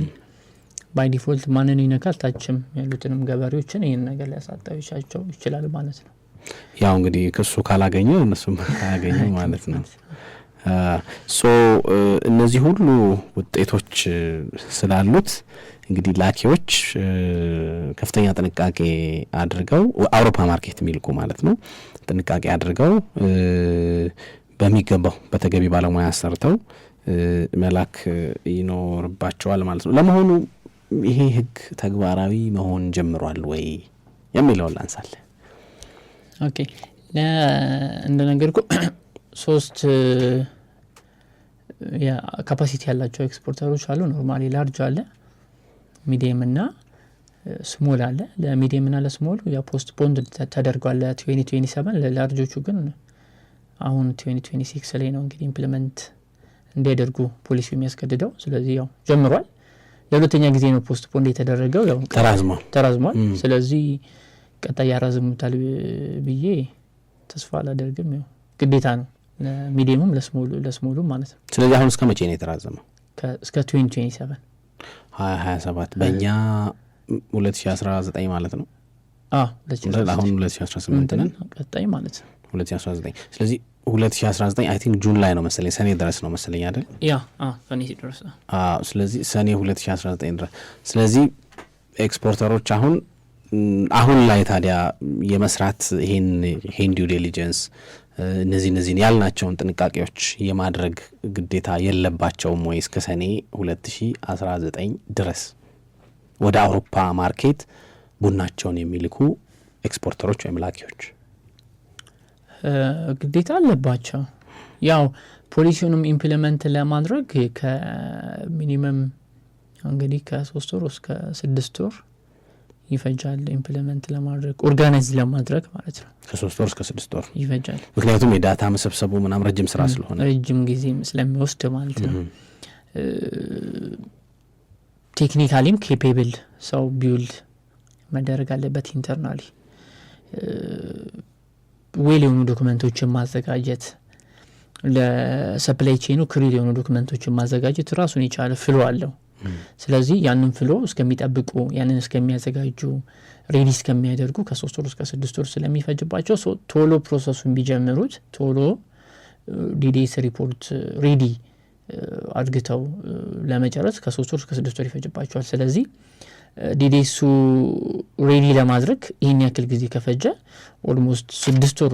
Speaker 2: ባይ ዲፎልት ማንን ይነካል? ታችም ያሉትንም ገበሬዎችን ይህን ነገር ሊያሳጣው ይችላል ማለት ነው። ያው እንግዲህ ክሱ ካላገኘ እነሱም አያገኙ ማለት ነው። ሶ እነዚህ ሁሉ ውጤቶች ስላሉት እንግዲህ ላኪዎች ከፍተኛ ጥንቃቄ አድርገው አውሮፓ ማርኬት የሚልኩ ማለት ነው ጥንቃቄ አድርገው በሚገባው በተገቢ ባለሙያ አሰርተው መላክ ይኖርባቸዋል ማለት ነው። ለመሆኑ ይሄ ህግ ተግባራዊ መሆን ጀምሯል ወይ የሚለውን ላንሳለ።
Speaker 1: ኦኬ እንደነገርኩ 3 ካፓሲቲ ያላቸው ኤክስፖርተሮች አሉ። ኖርማሊ ላርጅ አለ፣ ሚዲየም እና ስሞል አለ። ለሚዲየም እና ለስሞል ያ ፖስት ፖንድ ተደርጓል ለ2027። ለላርጆቹ ግን አሁን 2026 ላይ ነው እንግዲህ ኢምፕሊመንት እንዲያደርጉ ፖሊሲው የሚያስገድደው። ስለዚህ ያው ጀምሯል። ለሁለተኛ ጊዜ ነው ፖስት ፖንድ የተደረገው። ያው ተራዝሟል። ስለዚህ ቀጣይ ያራዝሙታል ብዬ ተስፋ አላደርግም። ያው ግዴታ ነው ለሚዲየሙም ለስሞሉ ማለት ነው።
Speaker 2: ስለዚህ አሁን እስከ መቼ ነው የተራዘመው?
Speaker 1: እስከ 2027
Speaker 2: በእኛ 2019 ማለት ነው። አሁን 2018 ነን፣
Speaker 1: ቀጣይ ማለት ነው
Speaker 2: 2019። ስለዚህ 2019 አይ ቲንክ ጁን ላይ ነው መሰለኝ፣ ሰኔ ድረስ ነው መሰለኝ አይደል?
Speaker 1: ሰኔ ድረስ ነው።
Speaker 2: ስለዚህ ሰኔ 2019 ድረስ። ስለዚህ ኤክስፖርተሮች አሁን አሁን ላይ ታዲያ የመስራት ይሄን ዲው ዲሊጀንስ እነዚህን ያልናቸውን ጥንቃቄዎች የማድረግ ግዴታ የለባቸውም ወይ እስከ ሰኔ 2019 ድረስ ወደ አውሮፓ ማርኬት ቡናቸውን የሚልኩ ኤክስፖርተሮች ወይም ላኪዎች?
Speaker 1: ግዴታ አለባቸው። ያው ፖሊሲውንም ኢምፕሊመንት ለማድረግ ከሚኒመም እንግዲህ ከ3 ወር እስከ 6 ወር ይፈጃል ኢምፕሊመንት ለማድረግ ኦርጋናይዝ ለማድረግ ማለት ነው።
Speaker 2: ከ3 ወር እስከ 6 ወር
Speaker 1: ይፈጃል።
Speaker 2: ምክንያቱም የዳታ መሰብሰቡ ምናምን ረጅም ስራ ስለሆነ
Speaker 1: ረጅም ጊዜ ስለሚወስድ ማለት ነው። ቴክኒካሊም ኬፔብል ሰው ቢውልድ መደረግ አለበት። ኢንተርናሊ ዌል የሆኑ ዶክመንቶችን ማዘጋጀት፣ ለሰፕላይ ቼኑ ክሪል የሆኑ ዶክመንቶችን ማዘጋጀት ራሱን የቻለ ፍሎ አለው። ስለዚህ ያንን ፍሎ እስከሚጠብቁ ያንን እስከሚያዘጋጁ ሬዲ እስከሚያደርጉ ከ3 ወር እስከ 6 ወር ስለሚፈጅባቸው ቶሎ ፕሮሰሱን ቢጀምሩት ቶሎ ዲዲኤስ ሪፖርት ሬዲ አድግተው ለመጨረስ ከ3 ወር እስከ 6 ወር ይፈጅባቸዋል። ስለዚህ ዲዲኤሱ ሬዲ ለማድረግ ይህን ያክል ጊዜ ከፈጀ ኦልሞስት 6 ወር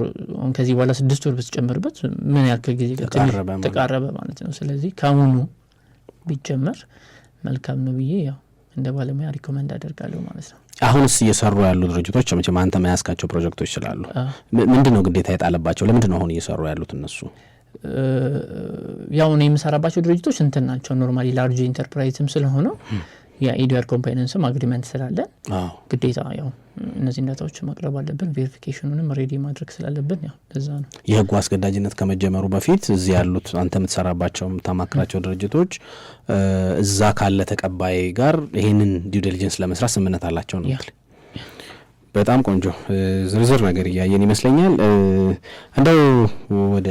Speaker 1: ከዚህ በኋላ 6 ወር ብትጨምርበት ምን ያክል ጊዜ ተቃረበ ማለት ነው። ስለዚህ ከአሁኑ ቢጀመር መልካም ነው ብዬ ያው እንደ ባለሙያ ሪኮመንድ አደርጋለሁ ማለት ነው።
Speaker 2: አሁንስ እየሰሩ ያሉ ድርጅቶች መቼም አንተ ማያስካቸው ፕሮጀክቶች ስላሉ ምንድነው ግዴታ የጣለባቸው? ለምንድነው አሁን እየሰሩ ያሉት እነሱ? ያው ነው የምሰራባቸው ድርጅቶች እንትን ናቸው ኖርማሊ ላርጅ ኢንተርፕራይዝም ስለሆነ የኢዲአር ኮምፓይነንስም አግሪመንት ስላለ ግዴታ ያው እነዚህ ዳታዎች ማቅረብ አለብን። ቬሪፊኬሽኑንም ሬዲ ማድረግ ስላለብን ያው ለዛ ነው የህጉ አስገዳጅነት ከመጀመሩ በፊት እዚህ ያሉት አንተ የምትሰራባቸው የምታማክራቸው ድርጅቶች እዛ ካለ ተቀባይ ጋር ይሄንን ዲው ዲሊጀንስ ለመስራት ስምምነት አላቸው ነው። በጣም ቆንጆ ዝርዝር ነገር እያየን ይመስለኛል። እንደው ወደ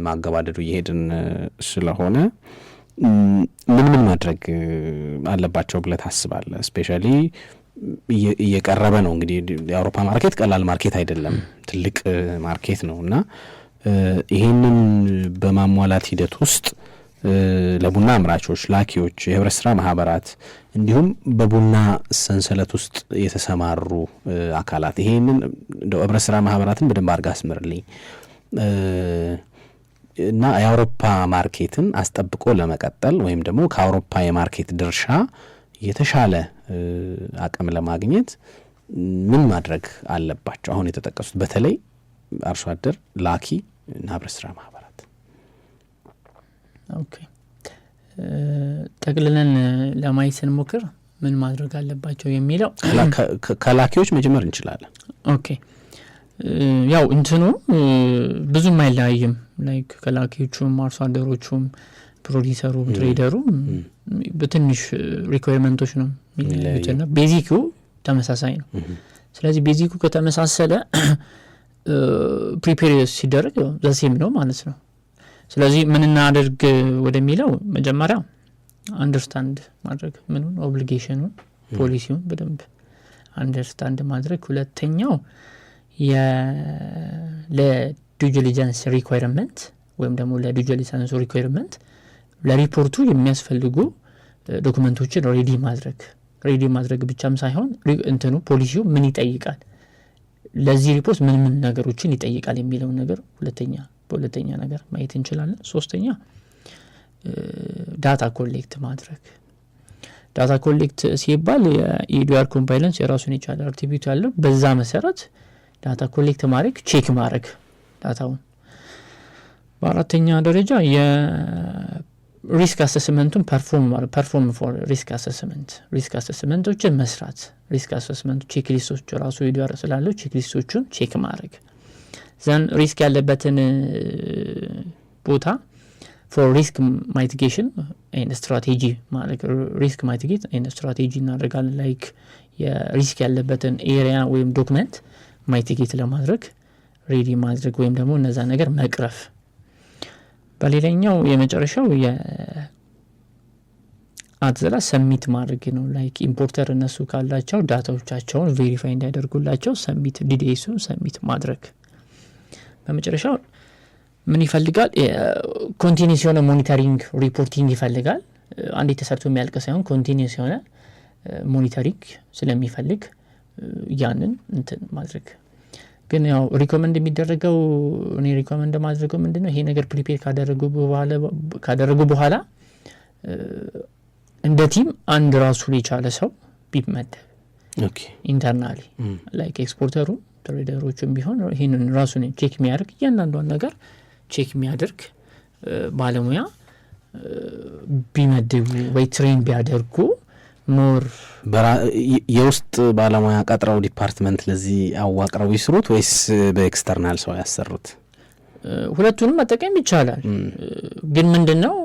Speaker 2: ማገባደዱ እየሄድን ስለሆነ ምን ማድረግ አለባቸው ብለህ ታስባለህ? ስፔሻሊ እየቀረበ ነው እንግዲህ የአውሮፓ ማርኬት ቀላል ማርኬት አይደለም፣ ትልቅ ማርኬት ነው እና ይሄንን በማሟላት ሂደት ውስጥ ለቡና አምራቾች፣ ላኪዎች፣ የህብረት ስራ ማህበራት እንዲሁም በቡና ሰንሰለት ውስጥ የተሰማሩ አካላት ይሄንን እንደው ህብረት ስራ ማህበራትን በደንብ አድርጋ አስምርልኝ እና የአውሮፓ ማርኬትን አስጠብቆ ለመቀጠል ወይም ደግሞ ከአውሮፓ የማርኬት ድርሻ የተሻለ አቅም ለማግኘት ምን ማድረግ አለባቸው? አሁን የተጠቀሱት በተለይ አርሶ አደር፣ ላኪ እና ህብረት ስራ ማህበራት።
Speaker 1: ኦኬ ጠቅልለን ለማየት ስንሞክር ምን ማድረግ አለባቸው የሚለው
Speaker 2: ከላኪዎች መጀመር እንችላለን።
Speaker 1: ኦኬ ያው እንትኑ ብዙም አይለያይም። ላይክ ከላኪዎቹም አርሶ አደሮቹም ፕሮዲሰሩም ትሬደሩም በትንሽ ሪኳየርመንቶች ነው የሚለያዩትና ቤዚኩ ተመሳሳይ ነው። ስለዚህ ቤዚኩ ከተመሳሰለ ፕሪፔር ሲደረግ ዘሴም ነው ማለት ነው። ስለዚህ ምን እናደርግ ወደሚለው መጀመሪያ አንደርስታንድ ማድረግ ምኑን ኦብሊጌሽኑን ፖሊሲውን በደንብ አንደርስታንድ ማድረግ። ሁለተኛው ለዲው ዲሊጀንስ ሪኳየርመንት ወይም ደግሞ ለዲው ዲሊጀንስ ሪኳየርመንት ለሪፖርቱ የሚያስፈልጉ ዶክመንቶችን ሬዲ ማድረግ ብቻም ሳይሆን እንትኑ ፖሊሲው ምን ይጠይቃል፣ ለዚህ ሪፖርት ምን ነገሮችን ይጠይቃል የሚለው ነገር በሁለተኛ ነገር ማየት እንችላለን። ሶስተኛ ዳታ ኮሌክት ማድረግ። ዳታ ኮሌክት ሲባል የኢዲአር ኮምፓይለንስ የራሱን የቻለ አክቲቪቲ አለው። በዛ መሰረት ዳታ ኮሌክት ማድረግ፣ ቼክ ማድረግ ዳታውን። በአራተኛ ደረጃ የሪስክ አሰስመንቱን ፐርፎርም ፎር ሪስክ አሰስመንቶችን መስራት። ሪስክ አሰስመንቱ ቼክ ሊስቶች ራሱ ኢዲአር ስላለው ቼክ ሊስቶቹን ቼክ ማድረግ። ዘን ሪስክ ያለበትን ቦታ ፎር ሪስክ ማይቲጌሽን ኤንድ ስትራቴጂ ማድረግ። ሪስክ ማይቲጌት ኤንድ ስትራቴጂ እናደርጋለን። ላይክ የሪስክ ያለበትን ኤሪያ ወይም ዶክመንት ማይቲጌት ለማድረግ ሬዲ ማድረግ ወይም ደግሞ እነዛ ነገር መቅረፍ። በሌላኛው የመጨረሻው አትዘላ ሰሚት ማድረግ ነው። ላይክ ኢምፖርተር እነሱ ካላቸው ዳታዎቻቸውን ቬሪፋይ እንዲያደርጉላቸው ሰሚት ዲዲኤሱን ሰሚት ማድረግ። በመጨረሻው ምን ይፈልጋል? ኮንቲኒስ የሆነ ሞኒተሪንግ ሪፖርቲንግ ይፈልጋል። አንዴ ተሰርቶ የሚያልቅ ሳይሆን ኮንቲኒስ የሆነ ሞኒተሪንግ ስለሚፈልግ ያንን እንትን ማድረግ ግን ያው ሪኮመንድ የሚደረገው እኔ ሪኮመንድ ማድረገው ምንድነው ይሄ ነገር ፕሪፔር ካደረጉ በኋላ እንደ ቲም አንድ ራሱን የቻለ ሰው ቢመደብ ኢንተርናሊ ላይክ ኤክስፖርተሩ ትሬደሮቹም ቢሆን ይሄንን ራሱን ቼክ የሚያደርግ እያንዳንዷን ነገር ቼክ የሚያደርግ ባለሙያ ቢመደቡ ወይ ትሬን ቢያደርጉ ሞር
Speaker 2: የውስጥ ባለሙያ ቀጥረው ዲፓርትመንት ለዚህ አዋቅረው ይስሩት ወይስ በኤክስተርናል ሰው ያሰሩት?
Speaker 1: ሁለቱንም መጠቀም ይቻላል። ግን ምንድነው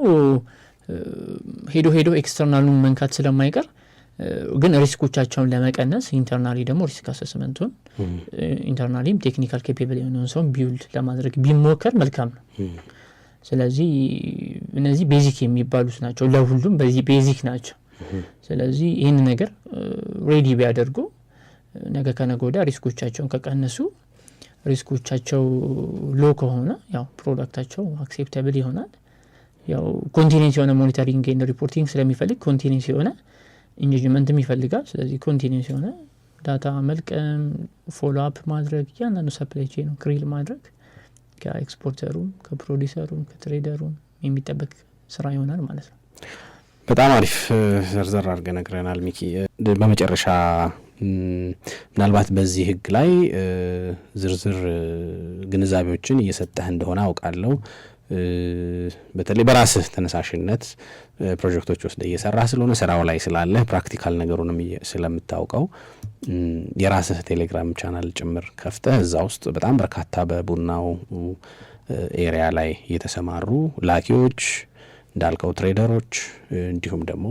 Speaker 1: ሄዶ ኤክስተርናሉን መንካት ስለማይቀር ግን ሪስኮቻቸውን ለመቀነስ ኢንተርናሊ ደግሞ ሪስክ አሰስመንቱን ኢንተርናሊም ቴክኒካል ኬፓብል የሆነውን ሰው ቢውልድ ለማድረግ ቢሞከር መልካም ነው። ስለዚህ እነዚህ ቤዚክ የሚባሉት ናቸው፣ ለሁሉም በዚህ ቤዚክ ናቸው። ስለዚህ ይህን ነገር ሬዲ ቢያደርጉ ነገ ከነገ ወዲያ ሪስኮቻቸውን ከቀነሱ ሪስኮቻቸው ሎ ከሆነ ያው ፕሮዳክታቸው አክሴፕታብል ይሆናል። ያው ኮንቲኒየንስ የሆነ ሞኒተሪንግ ኤንድ ሪፖርቲንግ ስለሚፈልግ ኮንቲኒየንስ የሆነ ኢንጌጅመንትም ይፈልጋል። ስለዚህ ኮንቲኒየንስ የሆነ ዳታ መልቀም ፎሎ አፕ ማድረግ ያንኑ ሰፕላይ ቼን ክሪል ማድረግ ከኤክስፖርተሩም ከፕሮዲሰሩም ከትሬደሩም የሚጠበቅ ስራ ይሆናል ማለት ነው።
Speaker 2: በጣም አሪፍ ዘርዘር አድርገህ ነግረናል ሚኪ። በመጨረሻ ምናልባት በዚህ ህግ ላይ ዝርዝር ግንዛቤዎችን እየሰጠህ እንደሆነ አውቃለሁ። በተለይ በራስህ ተነሳሽነት ፕሮጀክቶች ውስጥ እየሰራህ ስለሆነ ስራው ላይ ስላለህ ፕራክቲካል ነገሩንም ስለምታውቀው የራስህ ቴሌግራም ቻናል ጭምር ከፍተህ እዛ ውስጥ በጣም በርካታ በቡናው ኤሪያ ላይ የተሰማሩ ላኪዎች እንዳልከው ትሬደሮች እንዲሁም ደግሞ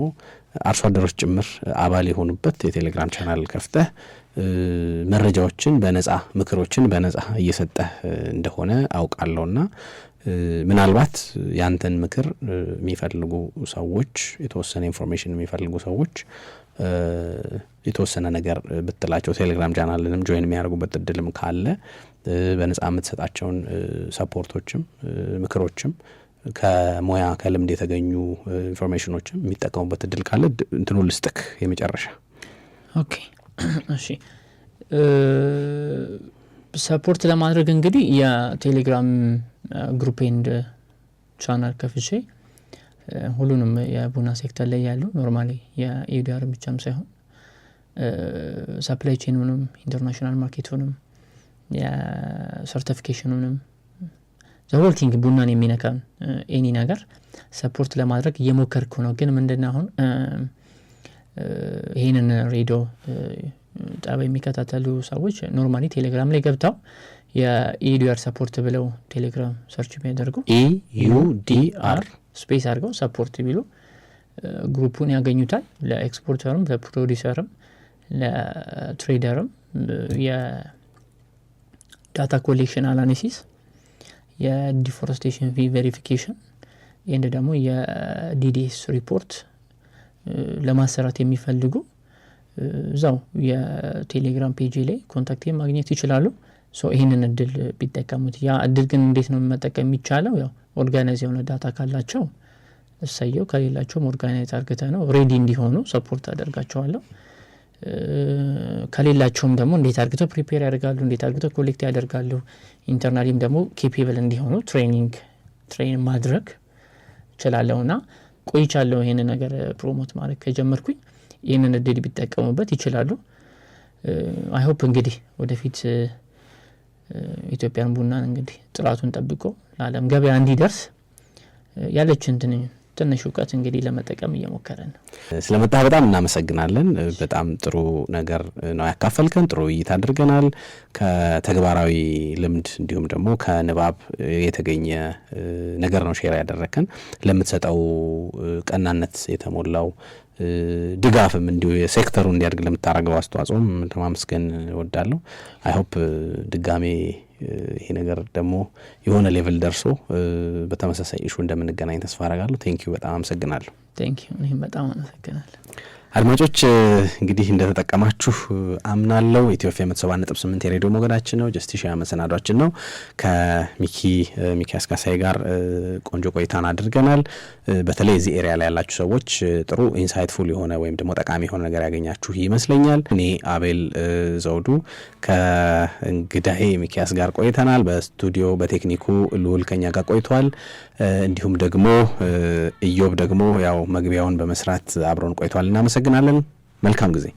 Speaker 2: አርሶ አደሮች ጭምር አባል የሆኑበት የቴሌግራም ቻናል ከፍተህ መረጃዎችን በነጻ ምክሮችን በነጻ እየሰጠህ እንደሆነ አውቃለሁና ምናልባት ያንተን ምክር የሚፈልጉ ሰዎች የተወሰነ ኢንፎርሜሽን የሚፈልጉ ሰዎች የተወሰነ ነገር ብትላቸው ቴሌግራም ቻናልንም ጆይን የሚያደርጉበት እድልም ካለ በነጻ የምትሰጣቸውን ሰፖርቶችም ምክሮችም ከሙያ ከልምድ የተገኙ ኢንፎርሜሽኖችም የሚጠቀሙበት እድል ካለ እንትኑ ልስጥክ የመጨረሻ።
Speaker 1: ኦኬ እሺ ሰፖርት ለማድረግ እንግዲህ የቴሌግራም ግሩፕ ኤንድ ቻናል ከፍቼ ሁሉንም የቡና ሴክተር ላይ ያሉ ኖርማሊ የኢዲአር ብቻም ሳይሆን ሰፕላይ ቼኑንም ኢንተርናሽናል ማርኬቱንም የሰርቲፊኬሽኑንም ዘሆልቲንግ ቡናን የሚነካን ኤኒ ነገር ሰፖርት ለማድረግ እየሞከርኩ ነው። ግን ምንድነው አሁን ይሄንን ሬዲዮ ጣባ የሚከታተሉ ሰዎች ኖርማሊ ቴሌግራም ላይ ገብተው የኢዲአር ሰፖርት ብለው ቴሌግራም ሰርች ቢያደርጉ EUDR ስፔስ አድርገው ሰፖርት ቢሉ ግሩፑን ያገኙታል። ለኤክስፖርተርም ለፕሮዲሰርም ለትሬደርም የዳታ ኮሌክሽን አናሊሲስ የዲፎረስቴሽን ፊ ቬሪፊኬሽን እንደ ደግሞ የዲዲኤስ ሪፖርት ለማሰራት የሚፈልጉ እዛው የቴሌግራም ፔጅ ላይ ኮንታክት ማግኘት ይችላሉ። ሶ ይሄንን እድል ቢጠቀሙት ያ እድል ግን እንዴት ነው መጠቀም የሚቻለው? ያው ኦርጋናይዝ የሆነ ዳታ ካላቸው እሰየው፣ ከሌላቸውም ኦርጋናይዝ አድርገው ነው ሬዲ እንዲሆኑ ሰፖርት አደርጋቸዋለሁ። ከሌላቸውም ደግሞ እንዴት አድርገው ፕሪፔር ያደርጋሉ፣ እንዴት አድርገው ኮሌክት ያደርጋሉ፣ ኢንተርናሊም ደግሞ ኬፔብል እንዲሆኑ ትሬን ማድረግ እችላለሁና ቆይቻለሁ። ይሄንን ነገር ፕሮሞት ማድረግ ከጀመርኩኝ ይሄንን እድል ቢጠቀሙበት ይችላሉ። አይ ሆፕ እንግዲህ ወደፊት ኢትዮጵያን ቡናን እንግዲህ ጥራቱን ጠብቆ ለዓለም ገበያ እንዲደርስ ያለችን ትንሽ እውቀት እንግዲህ ለመጠቀም እየሞከረን ነው።
Speaker 2: ስለመጣ በጣም እናመሰግናለን። በጣም ጥሩ ነገር ነው ያካፈልከን፣ ጥሩ ውይይት አድርገናል። ከተግባራዊ ልምድ እንዲሁም ደግሞ ከንባብ የተገኘ ነገር ነው ሼር ያደረከን። ለምትሰጠው ቀናነት የተሞላው ድጋፍም እንዲሁ የሴክተሩ እንዲያድግ ለምታደርገው አስተዋጽኦም ለማመስገን እወዳለሁ። አይ ሆፕ ድጋሜ ይሄ ነገር ደግሞ የሆነ ሌቭል ደርሶ በተመሳሳይ ኢሹ እንደምንገናኝ ተስፋ አደርጋለሁ። ቴንኪዩ፣ በጣም አመሰግናለሁ።
Speaker 1: ቴንኪዩ፣ እኔም በጣም አመሰግናለሁ።
Speaker 2: አድማጮች እንግዲህ እንደተጠቀማችሁ አምናለሁ። ኢትዮኤፍኤም 107.8 የሬዲዮ ሞገዳችን ነው። ጀስቲሺያ መሰናዷችን ነው። ከሚኪያስ ካሳይ ጋር ቆንጆ ቆይታን አድርገናል። በተለይ እዚህ ኤሪያ ላይ ያላችሁ ሰዎች ጥሩ ኢንሳይትፉል የሆነ ወይም ደግሞ ጠቃሚ የሆነ ነገር ያገኛችሁ ይመስለኛል። እኔ አቤል ዘውዱ ከእንግዳዬ ሚኪያስ ጋር ቆይተናል። በስቱዲዮ በቴክኒኩ ልዑል ከኛ ጋር ቆይቷል። እንዲሁም ደግሞ ኢዮብ ደግሞ ያው መግቢያውን በመስራት አብሮን ቆይቷል። እናመሰግናለን። መልካም ጊዜ።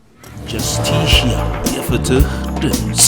Speaker 3: ጀስቲሺያ የፍትህ ድምጽ